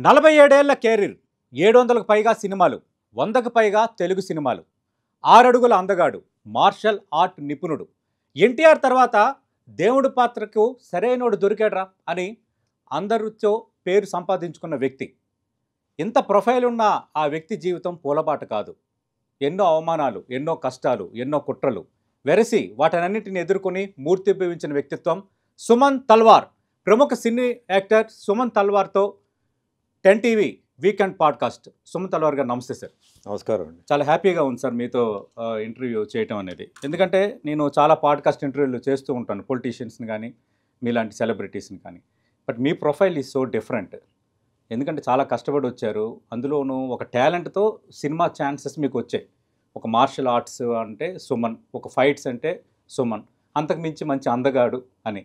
47 ఏళ్ల కెరీర్, 700కు పైగా సినిమాలు, 100కు పైగా తెలుగు సినిమాలు, 6 అడుగుల అందగాడు, మార్షల్ ఆర్ట్ నిపుణుడు. ఎన్టీఆర్ తర్వాత దేవుడి పాత్రకు సరైనోడు దొరికాడ్రా అని అందరితో పేరు సంపాదించుకున్న వ్యక్తి. ఇంత ప్రొఫైల్ ఉన్న ఆ వ్యక్తి జీవితం పూలబాట కాదు. ఎన్నో అవమానాలు, ఎన్నో కష్టాలు, ఎన్నో కుట్రలు వెరసి వాటన్నిటిని ఎదుర్కొని మూర్తిభవించిన వ్యక్తిత్వం సుమన్ తల్వార్. ప్రముఖ సినీ యాక్టర్ సుమన్ తల్వార్తో 10 TV weekend podcast. Suman Talwar గారు నమస్తే సార్. నమస్కారం అండి. చాలా హ్యాపీగా ఉంది సార్ మీతో ఇంటర్వ్యూ చేయటం అనేది. ఎందుకంటే నేను చాలా పాడ్కాస్ట్ ఇంటర్వ్యూలు చేస్తూ ఉంటాను, పొలిటీషియన్స్ని కానీ మీలాంటి సెలబ్రిటీస్ని కానీ. But me profile is so different. ఎందుకంటే చాలా కష్టపడి వచ్చారు, అందులోనూ ఒక టాలెంట్తో సినిమా ఛాన్సెస్ మీకు వచ్చాయి. ఒక మార్షల్ ఆర్ట్స్ అంటే సుమన్, ఒక ఫైట్స్ అంటే సుమన్, అంతకు మించి మంచి అందగాడు అని.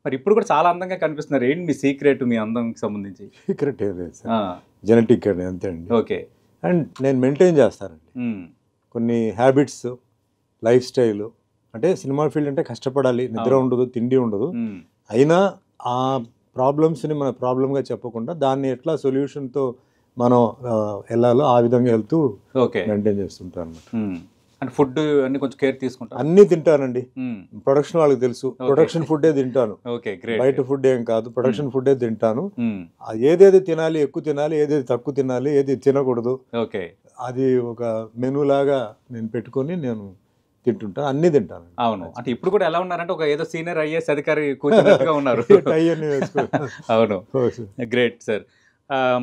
మరి ఇప్పుడు కూడా చాలా అందంగా కనిపిస్తున్నారు. ఏంటి మీ సీక్రెట్, మీ అందంకి సంబంధించి? సీక్రెట్ ఏం లేదు సార్, జెనెటిక్ అండి, అంతే అండి. ఓకే. అండ్ నేను మెయింటైన్ చేస్తానండి కొన్ని హ్యాబిట్స్, లైఫ్ స్టైల్. అంటే సినిమా ఫీల్డ్ అంటే కష్టపడాలి, నిద్ర ఉండదు, తిండి ఉండదు. అయినా ఆ ప్రాబ్లమ్స్ని మన ప్రాబ్లమ్గా చెప్పకుండా దాన్ని ఎట్లా సొల్యూషన్తో మనం వెళ్ళాలో ఆ విధంగా వెళ్తూ మెయింటైన్ చేస్తుంటాను అన్నమాట. అంటే ఫుడ్ అన్ని కొంచెం కేర్ తీసుకుంటాను. అన్నీ తింటానండి. ప్రొడక్షన్ వాళ్ళకి తెలుసు, ప్రొడక్షన్ ఫుడ్డే తింటాను. Okay, great. బయట ఫుడ్ ఏం కాదు, ప్రొడక్షన్ ఫుడ్డే తింటాను. ఏదేది తినాలి, ఎక్కువ తినాలి, ఏదేది తక్కువ తినాలి, ఏది తినకూడదు, ఓకే, అది ఒక మెనూ లాగా నేను పెట్టుకొని నేను తింటుంటాను, అన్ని తింటాను. అవును. అంటే ఇప్పుడు కూడా ఎలా ఉన్నారంటే ఒక ఏదో సీనియర్ ఐఏఎస్ అధికారి కూర్చున్నట్టుగా ఉన్నారు. అవును, గ్రేట్ సార్.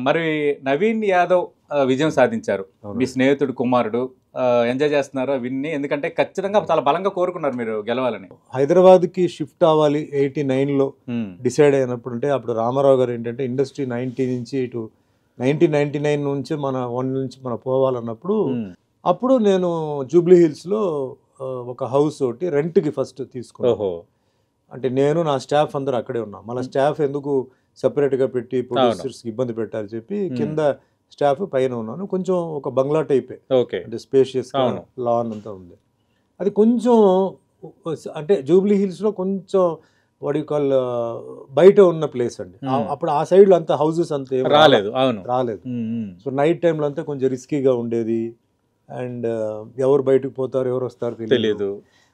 మరి నవీన్ యాదవ్ విజయం సాధించారు, మీ స్నేహితుడు కుమారుడు. ఎంజాయ్ చేస్తున్నారు విన్ని? ఎందుకంటే ఖచ్చితంగా చాలా బలంగా కోరుకున్నారు మీరు గెలవాలని. హైదరాబాద్కి షిఫ్ట్ అవ్వాలి 89లో డిసైడ్ అయినప్పుడు. అంటే అప్పుడు రామారావు గారు ఏంటంటే ఇండస్ట్రీ 90 నుంచి ఇటు 1999 నుంచి మన పోవాలన్నప్పుడు, అప్పుడు నేను జూబ్లీ హిల్స్లో ఒక హౌస్ ఒకటి రెంట్కి ఫస్ట్ తీసుకున్నాను. అంటే నేను నా స్టాఫ్ అందరూ అక్కడే ఉన్నాం. మన స్టాఫ్ ఎందుకు సపరేట్గా పెట్టి ప్రొడ్యూసర్స్కి ఇబ్బంది పెట్టాలని చెప్పి కింద స్టాఫ్, పైన ఉన్నాను. కొంచెం ఒక బంగ్లా టైపే, అంటే స్పేషియస్ లాన్ అంతా ఉంది. అది కొంచెం అంటే జూబ్లీ హిల్స్లో కొంచెం వాడి కాల్ బయట ఉన్న ప్లేస్ అండి. అప్పుడు ఆ సైడ్లో అంతా హౌసెస్ అంతా రాలేదు. సో నైట్ టైంలో అంతా కొంచెం రిస్కీగా ఉండేది. అండ్ ఎవరు బయటకు పోతారు, ఎవరు వస్తారు తెలియదు.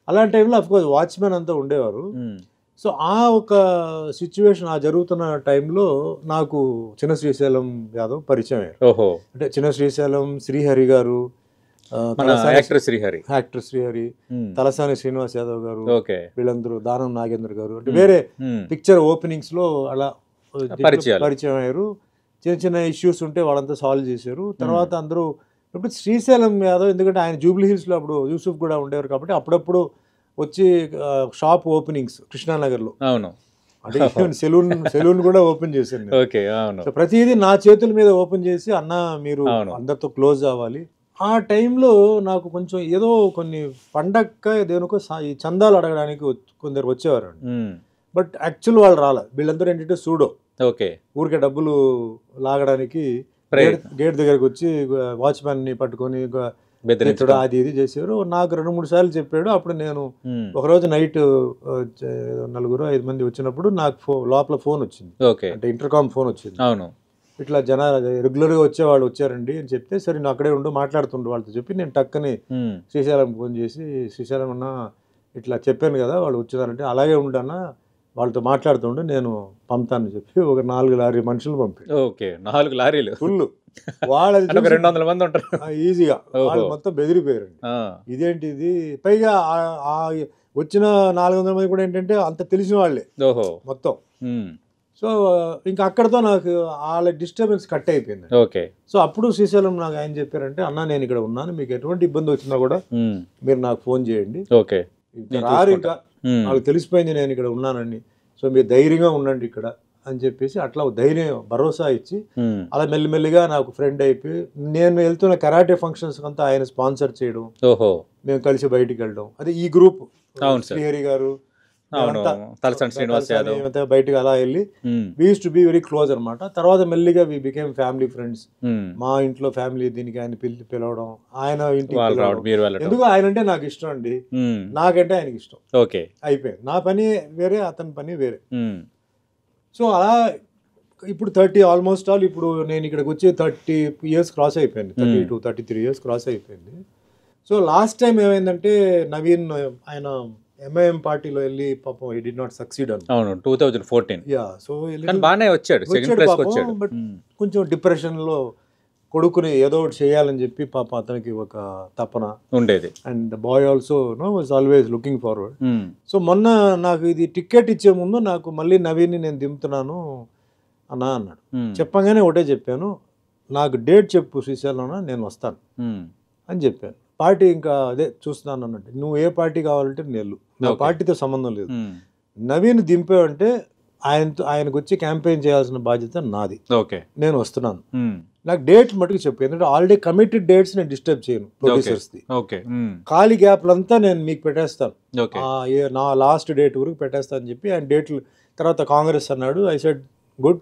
అలాంటి టైంలో అఫ్కోర్స్ వాచ్మెన్ అంతా ఉండేవారు. సో ఆ ఒక సిచ్యువేషన్ ఆ జరుగుతున్న టైంలో నాకు చిన్న శ్రీశైలం యాదవ్ పరిచయం అయ్యారు. అంటే చిన్న శ్రీశైలం, శ్రీహరి గారు, యాక్టర్ శ్రీహరి, తలసాని శ్రీనివాస్ యాదవ్ గారు, వీళ్ళందరూ, దానం నాగేంద్ర గారు, అంటే వేరే పిక్చర్ ఓపెనింగ్స్ లో అలా పరిచయం అయ్యారు. చిన్న చిన్న ఇష్యూస్ ఉంటే వాళ్ళంతా సాల్వ్ చేశారు. తర్వాత అందరూ ఇప్పుడు శ్రీశైలం యాదవ్, ఎందుకంటే ఆయన జూబ్లీ హిల్స్లో అప్పుడు యూసుఫ్ కూడా ఉండేవారు కాబట్టి అప్పుడప్పుడు వచ్చి షాప్ ఓపెనింగ్స్ కృష్ణానగర్లో, అంటే సెలూన్ కూడా ఓపెన్ చేశాను. సో ప్రతిదీ నా చేతుల మీద ఓపెన్ చేసి, అన్న మీరు అందరితో క్లోజ్ అవ్వాలి. ఆ టైంలో నాకు కొంచెం ఏదో కొన్ని పండగ దేనికో ఈ చందాలు అడగడానికి కొందరు వచ్చేవారు. బట్ యాక్చువల్ వాళ్ళు రాలే. వీళ్ళందరూ ఏంటంటే సూడో, ఊరికే డబ్బులు లాగడానికి గేట్ దగ్గరకు వచ్చి వాచ్మెన్ని పట్టుకొని అది ఇది చేశారు. నాకు 2-3 సార్లు చెప్పాడు. అప్పుడు నేను ఒకరోజు నైట్ 4-5 మంది వచ్చినప్పుడు నాకు లోపల ఫోన్ వచ్చింది, అంటే ఇంటర్కామ్ ఫోన్ వచ్చింది. ఇట్లా జనాలు రెగ్యులర్గా వచ్చేవాళ్ళు వచ్చారండి అని చెప్తే, సరే నేను అక్కడే ఉండు మాట్లాడుతుండు వాళ్ళతో చెప్పి నేను టక్కని శ్రీశైలం ఫోన్ చేసి, శ్రీశైలం అన్న ఇట్లా చెప్పాను కదా వాళ్ళు వచ్చారంటే, అలాగే ఉండన్నా వాళ్ళతో మాట్లాడుతుండే, నేను పంపుతాను చెప్పి ఒక 4 లారీ మనుషులు పంపాడు. 4 లారీలు ఫుల్. వాళ్ళు 200 మంది ఉంటారు ఈజీగా. వాళ్ళు మొత్తం బెదిరిపోయారండి. ఇదేంటి ఇది, పైగా వచ్చిన 400 మంది కూడా ఏంటంటే అంత తెలిసిన వాళ్ళే మొత్తం. సో ఇంకా అక్కడతో నాకు వాళ్ళ డిస్టర్బెన్స్ కట్ అయిపోయింది. సో అప్పుడు శ్రీశైలం నాకు ఆయన చెప్పారంటే, అన్న నేను ఇక్కడ ఉన్నాను, మీకు ఎటువంటి ఇబ్బంది వచ్చినా కూడా మీరు నాకు ఫోన్ చేయండి, రారు ఇంకా నాకు తెలిసిపోయింది నేను ఇక్కడ ఉన్నానని, సో మీరు ధైర్యంగా ఉండండి ఇక్కడ అని చెప్పేసి అట్లా ధైర్యం, భరోసా ఇచ్చి అలా మెల్లిమెల్లిగా నాకు ఫ్రెండ్ అయిపోయి, నేను వెళ్తున్న కరాటే ఫంక్షన్స్ అంతా ఆయన స్పాన్సర్ చేయడం, మేము కలిసి బయటికి వెళ్ళడం. అదే ఈ గ్రూప్ శ్రీహరి గారు, బయటకు అలా వెళ్ళి we used to be very close అనమాట. తర్వాత మెల్లిగా వి బికేమ్ ఫ్యామిలీ ఫ్రెండ్స్. మా ఇంట్లో ఫ్యామిలీ దీనికి ఆయన పిలవడం, ఆయన ఇంటికి ఎందుకు ఆయన అంటే నాకు ఇష్టం అండి, నాకంటే ఆయనకి ఇష్టం. అయిపోయింది. నా పని వేరే, అతని పని వేరే. సో అలా ఇప్పుడు 30 ఆల్మోస్ట్ ఆల్ ఇప్పుడు నేను ఇక్కడికి వచ్చి 30 years క్రాస్ అయిపోయింది, 32-33 years క్రాస్ అయిపోయింది. సో లాస్ట్ టైం ఏమైందంటే నవీన్ ఆయన ఎంఐఎం పార్టీలో వెళ్ళి పాపం ఈ డి నాట్ సక్సీడ్ అని. అవును 2014. యా సో బాగానే వచ్చాడు, సెకండ్ ప్లేస్ వచ్చాడు. బట్ కొంచెం డిప్రెషన్లో కొడుకుని ఏదో ఒకటి చేయాలని చెప్పి పాపం అతనికి ఒక తపన ఉండేది. And the boy also was always looking forward. So మొన్న నాకు ఇది టికెట్ ఇచ్చే ముందు నాకు మళ్ళీ నవీన్ని నేను దింపుతున్నాను అన్నా అన్నాడు. చెప్పగానే ఒకటే చెప్పాను, నాకు డేట్ చెప్పు శ్రీశైలంలో నేను వస్తాను అని చెప్పాను. పార్టీ ఇంకా అదే చూస్తున్నాను అన్నట్టు, నువ్వు ఏ పార్టీ కావాలంటే నేను, నా పార్టీతో సంబంధం లేదు. నవీన్ దింపావంటే ఆయనకు వచ్చి క్యాంపెయిన్ చేయాల్సిన బాధ్యత నాది. ఓకే నేను వస్తున్నాను, నాకు డేట్ మటుకు చెప్పు, ఎందుకంటే ఆల్రెడీ కమిటెడ్ డేట్స్ నేను డిస్టర్బ్ చేయను ప్రొడ్యూసర్స్ది. ఖాళీ గ్యాప్లంతా నేను మీకు పెట్టేస్తాను, నా లాస్ట్ డేట్ వరకు పెట్టేస్తాను అని చెప్పి ఆయన డేట్లు తర్వాత కాంగ్రెస్ అన్నాడు. ఐ సెడ్ గుడ్,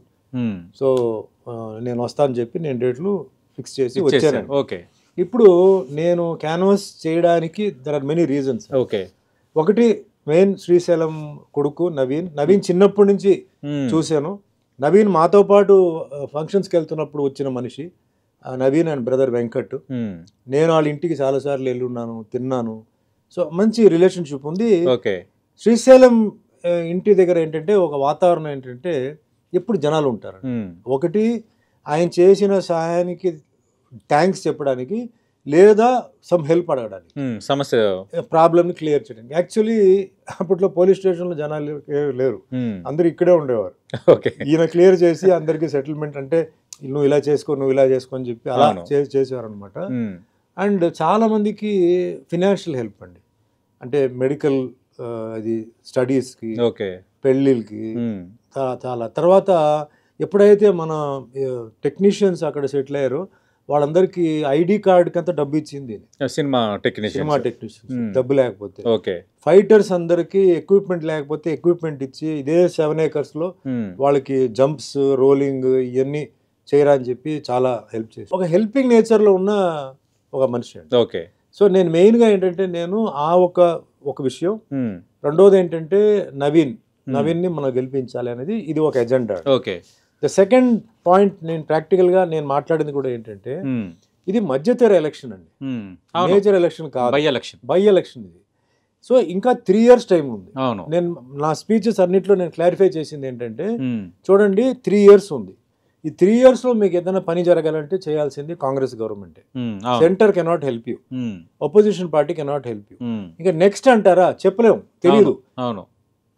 సో నేను వస్తానని చెప్పి నేను డేట్లు ఫిక్స్ చేసి వచ్చాను. ఓకే ఇప్పుడు నేను క్యాన్వాస్ చేయడానికి there are many reasons. Okay ఒకటి మెయిన్ శ్రీశైలం కొడుకు నవీన్ చిన్నప్పటి నుంచి చూశాను. నవీన్ మాతో పాటు ఫంక్షన్స్కి వెళ్తున్నప్పుడు వచ్చిన మనిషి నవీన్ అండ్ బ్రదర్ వెంకట్. నేను వాళ్ళ ఇంటికి చాలాసార్లు వెళ్ళి ఉన్నాను, తిన్నాను. సో మంచి రిలేషన్షిప్ ఉంది. శ్రీశైలం ఇంటి దగ్గర ఏంటంటే ఒక వాతావరణం ఏంటంటే ఎప్పుడు జనాలు ఉంటారు. ఒకటి ఆయన చేసిన సహాయానికి థ్యాంక్స్ చెప్పడానికి, లేదా సమ్ హెల్ప్ అడగడానికి, సమస్య ప్రాబ్లమ్ని క్లియర్ చేయడానికి. యాక్చువల్లీ అప్పట్లో పోలీస్ స్టేషన్లో జనాలు లేరు, అందరు ఇక్కడే ఉండేవారు. ఈయన క్లియర్ చేసి అందరికీ సెటిల్మెంట్, అంటే నువ్వు ఇలా చేసుకో నువ్వు ఇలా చేసుకో అని చెప్పి అలా చేసేవారు అనమాట. అండ్ చాలా మందికి ఫినాన్షియల్ హెల్ప్ అండి, అంటే మెడికల్ అది స్టడీస్కి, పెళ్ళిళ్ళకి చాలా. తర్వాత ఎప్పుడైతే మన టెక్నీషియన్స్ అక్కడ సెటిల్ అయ్యారో వాళ్ళందరికీ ఐడి కార్డుకి అంతా డబ్బు ఇచ్చింది సినిమా టెక్నీషియన్స్. డబ్బు లేకపోతే ఫైటర్స్ అందరికి ఎక్విప్మెంట్ లేకపోతే ఎక్విప్మెంట్ ఇచ్చి ఇదే 7 acres వాళ్ళకి జంప్స్, రోలింగ్ ఇవన్నీ చేయరా అని చెప్పి చాలా హెల్ప్ చేసి, ఒక హెల్పింగ్ నేచర్లో ఉన్న ఒక మనిషి అండి. ఓకే సో నేను మెయిన్గా ఏంటంటే నేను ఆ ఒక విషయం, రెండోది ఏంటంటే నవీన్ని మనం గెలిపించాలి అనేది ఇది ఒక agenda. Okay the second point నేను ప్రాక్టికల్గా నేను మాట్లాడింది కూడా ఏంటంటే ఇది మధ్యతర ఎలక్షన్ అండి, మేజర్ ఎలక్షన్ కాదు, బై ఎలక్షన్ ఇది. సో ఇంకా 3 years టైం ఉంది. నేను నా స్పీచెస్ అన్నింటిలో నేను క్లారిఫై చేసింది ఏంటంటే చూడండి 3 years ఉంది, ఈ 3 years మీకు ఏదైనా పని జరగాలంటే చేయాల్సింది కాంగ్రెస్ గవర్నమెంటే. Centre cannot help you, opposition party cannot help you. ఇంకా నెక్స్ట్ అంటారా చెప్పలేము, తెలియదు.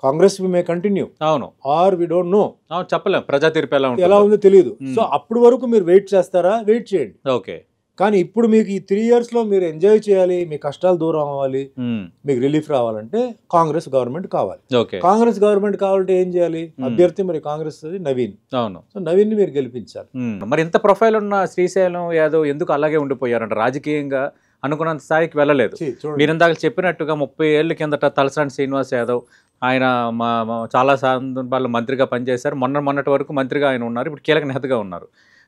కాంగ్రెస్ వి మే కంటిన్యూ, అవును, ఆర్ వి డోంట్ నో, చెప్పలేం, ప్రజా తీర్పు ఎలా ఉందో తెలియదు. సో అప్పటి వరకు మీరు వెయిట్ చేస్తారా, వెయిట్ చేయండి. ఓకే కానీ ఇప్పుడు మీకు ఈ 3 years మీరు ఎంజాయ్ చేయాలి, మీ కష్టాలు దూరం అవ్వాలి, మీకు రిలీఫ్ రావాలంటే కాంగ్రెస్ గవర్నమెంట్ కావాలి. కాంగ్రెస్ గవర్నమెంట్ కావాలంటే ఏం చేయాలి? అభ్యర్థి మరి కాంగ్రెస్ నవీన్. అవును, సో నవీన్ మీరు గెలిపించాలి. మరి ఇంత ప్రొఫైల్ ఉన్న శ్రీశైలం యాదవ్ ఎందుకు అలాగే ఉండిపోయారంట? రాజకీయంగా అనుకున్నంత స్థాయికి వెళ్ళలేదు. మీరు ఇందాక చెప్పినట్టుగా 30 ఏళ్ళ కిందట తలసాని శ్రీనివాస్ యాదవ్ ఆయన చాలా సందర్భాల్లో మంత్రిగా పనిచేశారు. మొన్నటి వరకు మంత్రిగా ఆయన ఉన్నారు, ఇప్పుడు కీలక నేతగా ఉన్నారు.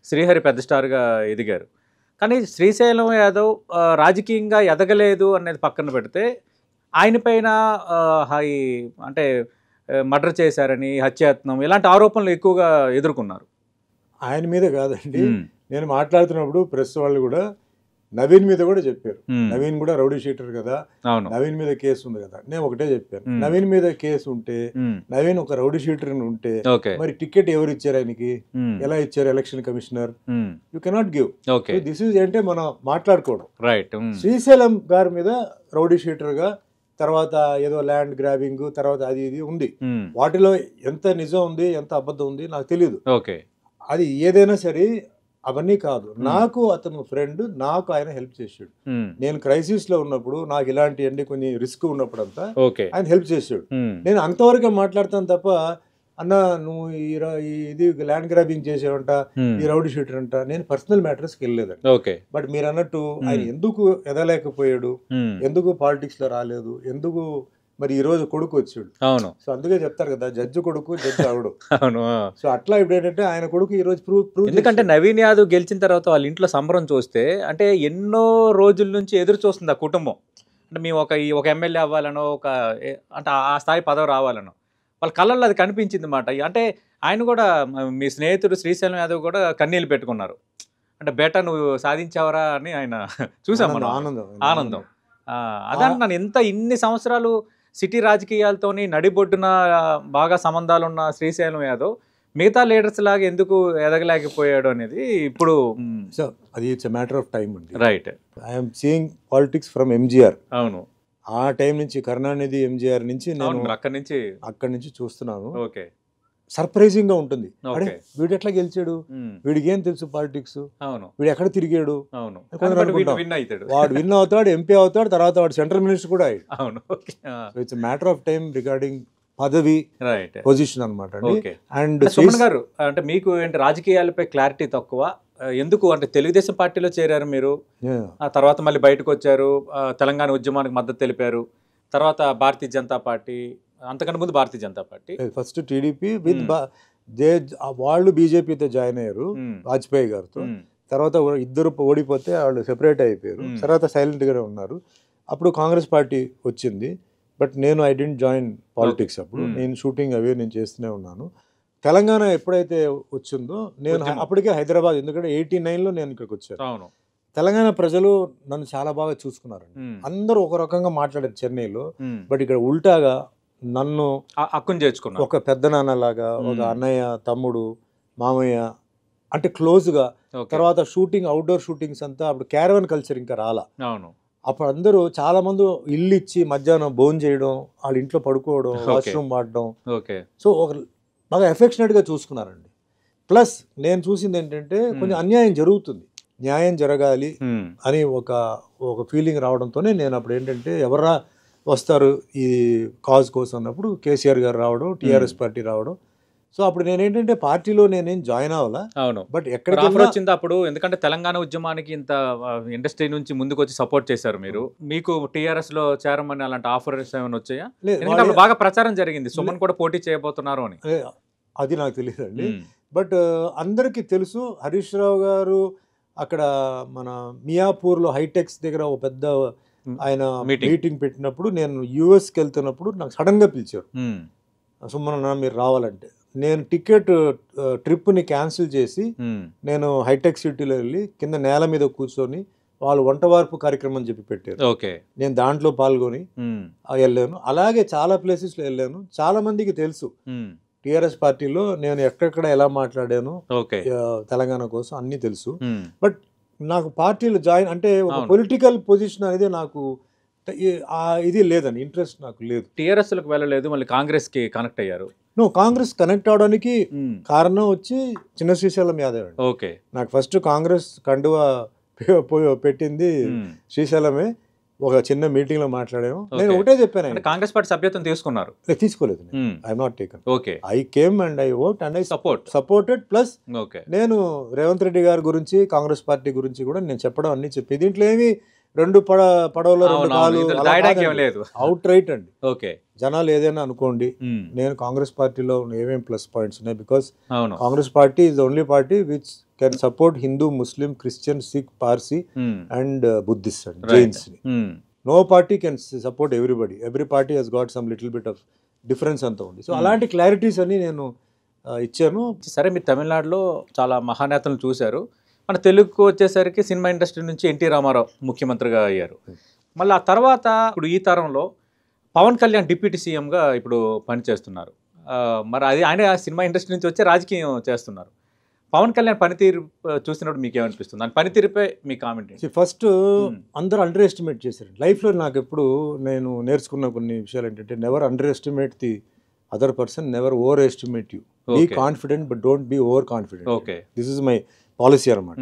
శ్రీహరి పెద్ద స్టార్గా ఎదిగారు. కానీ శ్రీశైలం యాదవ్ రాజకీయంగా ఎదగలేదు అనేది పక్కన పెడితే ఆయన పైన అంటే మర్డర్ చేశారని, హత్యాయత్నం ఇలాంటి ఆరోపణలు ఎక్కువగా ఎదుర్కొన్నారు. ఆయన మీద కాదండి, నేను మాట్లాడుతున్నప్పుడు ప్రెస్ వాళ్ళు కూడా నవీన్ మీద కూడా చెప్పారు. నవీన్ కూడా రౌడీ షీటర్ కదా, నవీన్ మీద కేసు ఉంది కదా. నేను ఒకటే చెప్పాను, నవీన్ మీద కేసు ఉంటే, నవీన్ ఒక రౌడీ షీటర్ ఉంటే మరి టికెట్ ఎవరు ఇచ్చారు ఆయనకి? ఎలా ఇచ్చారు? Election commissioner. You cannot give. This is అంటే మనం మాట్లాడుకోవడం. శ్రీశైలం గారి మీద రౌడీ షీటర్ గా, తర్వాత ఏదో ల్యాండ్ గ్రాబింగ్, తర్వాత అది ఇది ఉంది. వాటిలో ఎంత నిజం ఉంది, ఎంత అబద్ధం ఉంది నాకు తెలియదు. అది ఏదైనా సరే అవన్నీ కాదు. నాకు అతను ఫ్రెండ్, నాకు ఆయన హెల్ప్ చేసాడు. నేను క్రైసిస్ లో ఉన్నప్పుడు, నాకు ఇలాంటి కొన్ని రిస్క్ ఉన్నప్పుడు అంతా ఆయన హెల్ప్ చేసాడు. నేను అంతవరకు మాట్లాడతాను తప్ప, అన్న నువ్వు ఇది ల్యాండ్ గ్రాబింగ్ చేసేవంట, ఈ రౌడీ షీటర్ అంట, నేను పర్సనల్ మ్యాటర్స్కి వెళ్ళలేదండి. బట్ మీరు అన్నట్టు ఆయన ఎందుకు ఎదలేకపోయాడు, ఎందుకు పాలిటిక్స్ లో రాలేదు, ఎందుకు మరి ఈ రోజు కొడుకు వచ్చాడు. అవును, సో అందుకే చెప్తారు కదా జడ్జి కొడుకు జడ్జి ఆవిడు. అవును, సో అట్లా ఇప్పుడు ఏంటంటే ఆయన కొడుకు ఈ రోజు ప్రూవ్. ఎందుకంటే నవీన్ యాదవ్ గెలిచిన తర్వాత వాళ్ళ ఇంట్లో సంబరం చూస్తే, అంటే ఎన్నో రోజుల నుంచి ఎదురు చూస్తుంది ఆ కుటుంబం. అంటే మేము ఒక ఎమ్మెల్యే అవ్వాలనో, అంటే ఆ స్థాయి పదవి రావాలనో, వాళ్ళ కళ్ళల్లో అది కనిపించింది మాట. అంటే ఆయన కూడా మీ స్నేహితుడు శ్రీశైలం యాదవ్ కూడా కన్నీళ్ళు పెట్టుకున్నారు. అంటే బేటా నువ్వు సాధించావరా అని ఆయన చూసాం మనం. ఆనందం. అదంటున్నాను, ఇన్ని సంవత్సరాలు సిటీ రాజకీయాలతోని నడిబొడ్డున బాగా సంబంధాలున్న శ్రీశైలం యాదవ్ మిగతా లీడర్స్ లాగా ఎందుకు ఎదగలేకపోయాడు అనేది ఇప్పుడు అది it's a matter of time అండి. Right. I'm seeing politics from MGR. అవును, ఆ టైం నుంచి కరుణానిధి ఎంజీఆర్ నుంచి నేను అక్కడి నుంచి చూస్తున్నాను. ఓకే. సర్ప్రైజింగ్ గా ఉంటుంది. వీడు ఎట్లా గెలిచాడు, వీడికి ఏం తెలుసు పాలిటిక్స్, వీడు ఎక్కడ తిరిగాడు, వాడు విన్ అవుతాడు, ఎంపీ అవుతాడు, తర్వాత వాడు సెంట్రల్ మినిస్టర్ కూడా అయ్యాడు. It's matter of time regarding పదవి, పొజిషన్ అనమాట. అండ్ సుమన్ గారు, అంటే మీకు ఏంటి రాజకీయాలపై క్లారిటీ తక్కువ, ఎందుకు అంటే తెలుగుదేశం పార్టీలో చేరారు మీరు, ఆ తర్వాత మళ్ళీ బయటకు వచ్చారు, తెలంగాణ ఉద్యమానికి మద్దతు తెలిపారు, తర్వాత భారతీయ జనతా పార్టీ, అంతకన్నా ముందు Bharatiya Janata Party, first TDP with వాళ్ళు బీజేపీతో జాయిన్ అయ్యారు వాజ్పేయి గారితో. తర్వాత ఇద్దరు ఓడిపోతే వాళ్ళు సెపరేట్ అయిపోయారు, తర్వాత సైలెంట్ గానే ఉన్నారు. అప్పుడు కాంగ్రెస్ పార్టీ వచ్చింది, బట్ నేను ఐ డెంట్ జాయిన్ పాలిటిక్స్. అప్పుడు నేను షూటింగ్ అవి నేను చేస్తూనే ఉన్నాను. తెలంగాణ ఎప్పుడైతే వచ్చిందో నేను అప్పటికే హైదరాబాద్, ఎందుకంటే 89లో నేను ఇక్కడికి వచ్చాను. తెలంగాణ ప్రజలు నన్ను చాలా బాగా చూసుకున్నారు. అందరూ ఒక రకంగా మాట్లాడారు చెన్నైలో, బట్ ఇక్కడ ఉల్టాగా నన్ను అక్కుని చేర్చుకున్నా, ఒక పెద్ద నాన్నలాగా, ఒక అన్నయ్య, తమ్ముడు, మామయ్య అంటే క్లోజ్గా. తర్వాత షూటింగ్, అవుట్డోర్ షూటింగ్స్ అంతా అప్పుడు క్యారవన్ కల్చర్ ఇంకా రాలా. అప్పుడు అందరూ చాలా మంది ఇల్లు ఇచ్చి మధ్యాహ్నం భోజనం చేయడం, వాళ్ళ ఇంట్లో పడుకోవడం, వాష్రూమ్ వాడడం, సో ఒక బాగా ఎఫెక్షనేట్గా చూసుకున్నారండి. ప్లస్ నేను చూసింది ఏంటంటే కొంచెం అన్యాయం జరుగుతుంది, న్యాయం జరగాలి అని ఒక ఫీలింగ్ రావడంతోనే నేను అప్పుడు ఏంటంటే ఎవరా వస్తారు ఈ కాజ్ కోసం అన్నప్పుడు కేసీఆర్ గారు రావడం, టీఆర్ఎస్ పార్టీ రావడం. సో అప్పుడు నేనేంటంటే పార్టీలో నేనేం జాయిన్ అవ్వాలా. అవును, బట్ ఎక్కడ వచ్చింది అప్పుడు, ఎందుకంటే తెలంగాణ ఉద్యమానికి ఇంత ఇండస్ట్రీ నుంచి ముందుకు వచ్చి సపోర్ట్ చేశారు మీరు, మీకు టీఆర్ఎస్ లో చేరమని అలాంటి ఆఫర్స్ ఏమైనా వచ్చాయా? ఎందుకంటే బాగా ప్రచారం జరిగింది సుమన్ కూడా పోటీ చేయబోతున్నారు అని. అది నాకు తెలియదండి, బట్ అందరికీ తెలుసు. హరీష్ రావు గారు అక్కడ మన మియాపూర్లో హైటెక్స్ దగ్గర ఒక పెద్ద ఆయన మీటింగ్ పెట్టినప్పుడు, నేను యుఎస్కి వెళ్తున్నప్పుడు నాకు సడన్గా పిలిచారు, సుమన్ మీరు రావాలంటే. నేను టికెట్ ట్రిప్ని క్యాన్సిల్ చేసి నేను హైటెక్ సిటీలో వెళ్ళి కింద నేల మీద కూర్చొని వాళ్ళు వంట వార్పు కార్యక్రమం చెప్పి పెట్టారు. నేను దాంట్లో పాల్గొని వెళ్ళాను. అలాగే చాలా ప్లేసెస్లో వెళ్ళాను. చాలా మందికి తెలుసు టిఆర్ఎస్ పార్టీలో నేను ఎక్కడెక్కడ ఎలా మాట్లాడాను తెలంగాణ కోసం అన్నీ తెలుసు. బట్ నాకు పార్టీలో జాయిన్ అంటే ఒక పొలిటికల్ పొజిషన్ అనేది నాకు ఇది లేదని ఇంట్రెస్ట్ నాకు లేదు. టీఆర్ఎస్లకు వెళ్ళలేదు, మళ్ళీ కాంగ్రెస్కి కనెక్ట్ అయ్యారు. కాంగ్రెస్ కనెక్ట్ అవడానికి కారణం వచ్చి చిన్న శ్రీశైలం యాదవ్ అండి. ఓకే, నాకు ఫస్ట్ కాంగ్రెస్ కండువా పెట్టింది శ్రీశైలమే. ఒక చిన్న మీటింగ్ లో మాట్లాడాము. నేను ఒకటే చెప్పాను, కాంగ్రెస్ పార్టీ సభ్యత్వం తీసుకున్నారు? తీసుకోలేదు, I not taken. Okay, I came and I vote and I supported. Plus నేను రేవంత్ రెడ్డి గారి గురించి, కాంగ్రెస్ పార్టీ గురించి కూడా నేను చెప్పడం అన్ని చెప్పి, దీంట్లో ఏమి రెండు పడవలో రెండు కాలు అవుట్ రైట్ అండి. ఓకే, జనాలు ఏదైనా అనుకోండి, నేను కాంగ్రెస్ పార్టీలో ఏమేమి ప్లస్ పాయింట్స్ ఉన్నాయి, because Congress party is the only party which can support Hindu, Muslim, Christian, Sikh, Parsi and Buddhist and Jains. No party can support everybody. Every party has got some little bit of difference అంతా ఉంది. So అలాంటి clarities అన్ని నేను ఇచ్చాను. సరే, మీరు తమిళనాడులో చాలా మహానేతలను చూశారు, మన తెలుగుకు వచ్చేసరికి సినిమా ఇండస్ట్రీ నుంచి ఎన్టీ రామారావు ముఖ్యమంత్రిగా అయ్యారు. మళ్ళీ ఆ తర్వాత ఇప్పుడు ఈ తరంలో పవన్ కళ్యాణ్ డిప్యూటీ సీఎంగా ఇప్పుడు పనిచేస్తున్నారు. మరి అది ఆయన సినిమా ఇండస్ట్రీ నుంచి వచ్చి రాజకీయం చేస్తున్నారు. పవన్ కళ్యాణ్ పనితీరు చూసినప్పుడు మీకు ఏమనిపిస్తుంది? దాని పనితీరుపై మీ కామెంట్ ఏంటి? ఫస్ట్ అందరూ అండర్ ఎస్టిమేట్ చేశారు లైఫ్లో. నాకు ఎప్పుడు నేను నేర్చుకున్న కొన్ని విషయాలు ఏంటంటే, never underestimate the other person, never overestimate you. Be confident but don't be overconfident. Okay, this is my policy అనమాట.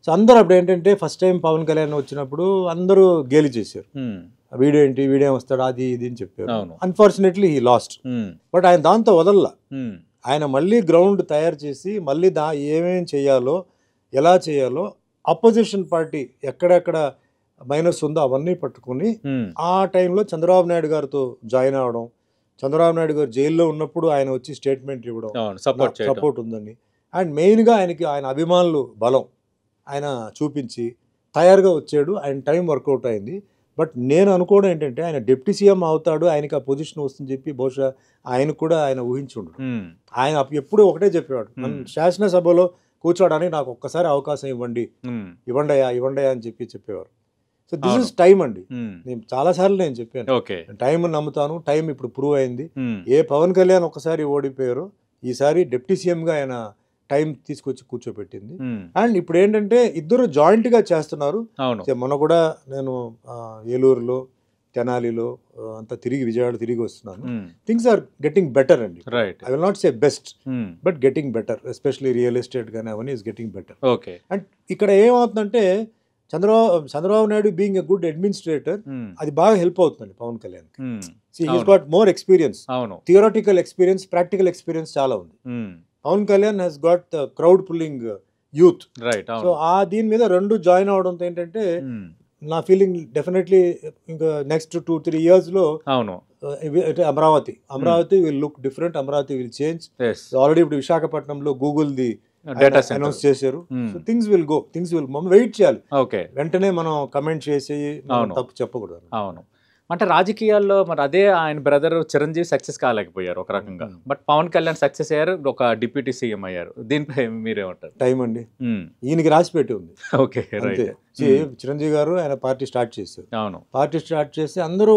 సో అందరూ అప్పుడు ఏంటంటే, ఫస్ట్ టైం పవన్ కళ్యాణ్ వచ్చినప్పుడు అందరూ గేలి చేశారు, వీడియో ఏంటి, వీడియో వస్తాడు, అది ఇది అని చెప్పారు. Unfortunately he lost. బట్ ఆయన దాంతో వదల్లా. ఆయన మళ్ళీ గ్రౌండ్ తయారు చేసి మళ్ళీ ఏమేం చేయాలో, ఎలా చేయాలో, అపోజిషన్ పార్టీ ఎక్కడెక్కడ మైనస్ ఉందో అవన్నీ పట్టుకుని ఆ టైంలో చంద్రబాబు నాయుడు గారితో జాయిన్ అవడం, చంద్రబాబు నాయుడు గారు జైల్లో ఉన్నప్పుడు ఆయన వచ్చి స్టేట్మెంట్ ఇవ్వడం, సపోర్ట్ ఉందని. అండ్ మెయిన్గా ఆయన అభిమానులు బలం ఆయన చూపించి తయారుగా వచ్చాడు. ఆయన టైం వర్కౌట్ అయింది. బట్ నేను అనుకోవడం ఏంటంటే ఆయన డిప్యూటీ సీఎం అవుతాడు, ఆయనకి ఆ పొజిషన్ వస్తుందని చెప్పి బహుశా ఆయన కూడా ఆయన ఊహించుండు. ఆయన ఎప్పుడూ ఒకటే చెప్పేవాడు, నన్ను శాసనసభలో కూర్చోవడానికి నాకు ఒక్కసారి అవకాశం ఇవ్వండి, ఇవ్వండి అని చెప్పేవారు. సో దిస్ ఇస్ టైం అండి. నేను చాలాసార్లు నేను చెప్పాను, టైం నమ్ముతాను. టైం ఇప్పుడు ప్రూవ్ అయింది. ఏ పవన్ కళ్యాణ్ ఒక్కసారి ఓడిపోయారో ఈసారి డిప్యూటీ సీఎంగా ఆయన టైం తీసుకొచ్చి కూర్చోబెట్టింది. అండ్ ఇప్పుడు ఏంటంటే ఇద్దరు జాయింట్గా చేస్తున్నారు. మొన్న కూడా నేను ఏలూరులో, తెనాలిలో అంతా తిరిగి విజయవాడ తిరిగి వస్తున్నాను. థింగ్స్ ఆర్ గెటింగ్ బెటర్ అండి. I will not say best, but getting better. Especially real estate కానీ అవన్నీ ఈస్ గెటింగ్ బెటర్. అండ్ ఇక్కడ ఏమవుతుందంటే Chandrababu Naidu being a good administrator, అది బాగా హెల్ప్ అవుతుంది Pawan Kalyan. He's got more experience, theoretical experience, practical experience చాలా ఉంది. Pawan Kalyan has got crowd pulling youth. So ఆ దీని మీద రెండు జాయిన్ అవడంతో ఏంటంటే నా ఫీలింగ్ డెఫినెట్లీ ఇంకా నెక్స్ట్ 2-3 years లో Amaravati will look different. Amaravati will change. Already ఇప్పుడు విశాఖపట్నంలో గూగుల్ ది అనౌన్స్ చేశారు. So things will go, things will wait చేయాలి. వెంటనే మనం కమెంట్ చేసి తప్పు చెప్పకూడదు. అవును, అంటే రాజకీయాల్లో మరి అదే ఆయన బ్రదర్ చిరంజీవి సక్సెస్ కాలేకపోయారు ఒక రకంగా, బట్ పవన్ కళ్యాణ్ సక్సెస్ అయ్యారు, ఒక డిప్యూటీ సీఎం అయ్యారు. దీనిపై మీరేమంటారు? టైం అండి, ఈయనకి రాసి పెట్టి ఉంది. Okay, right. చిరంజీవి గారు ఆయన పార్టీ స్టార్ట్ చేశారు. అవును, పార్టీ స్టార్ట్ చేస్తే అందరూ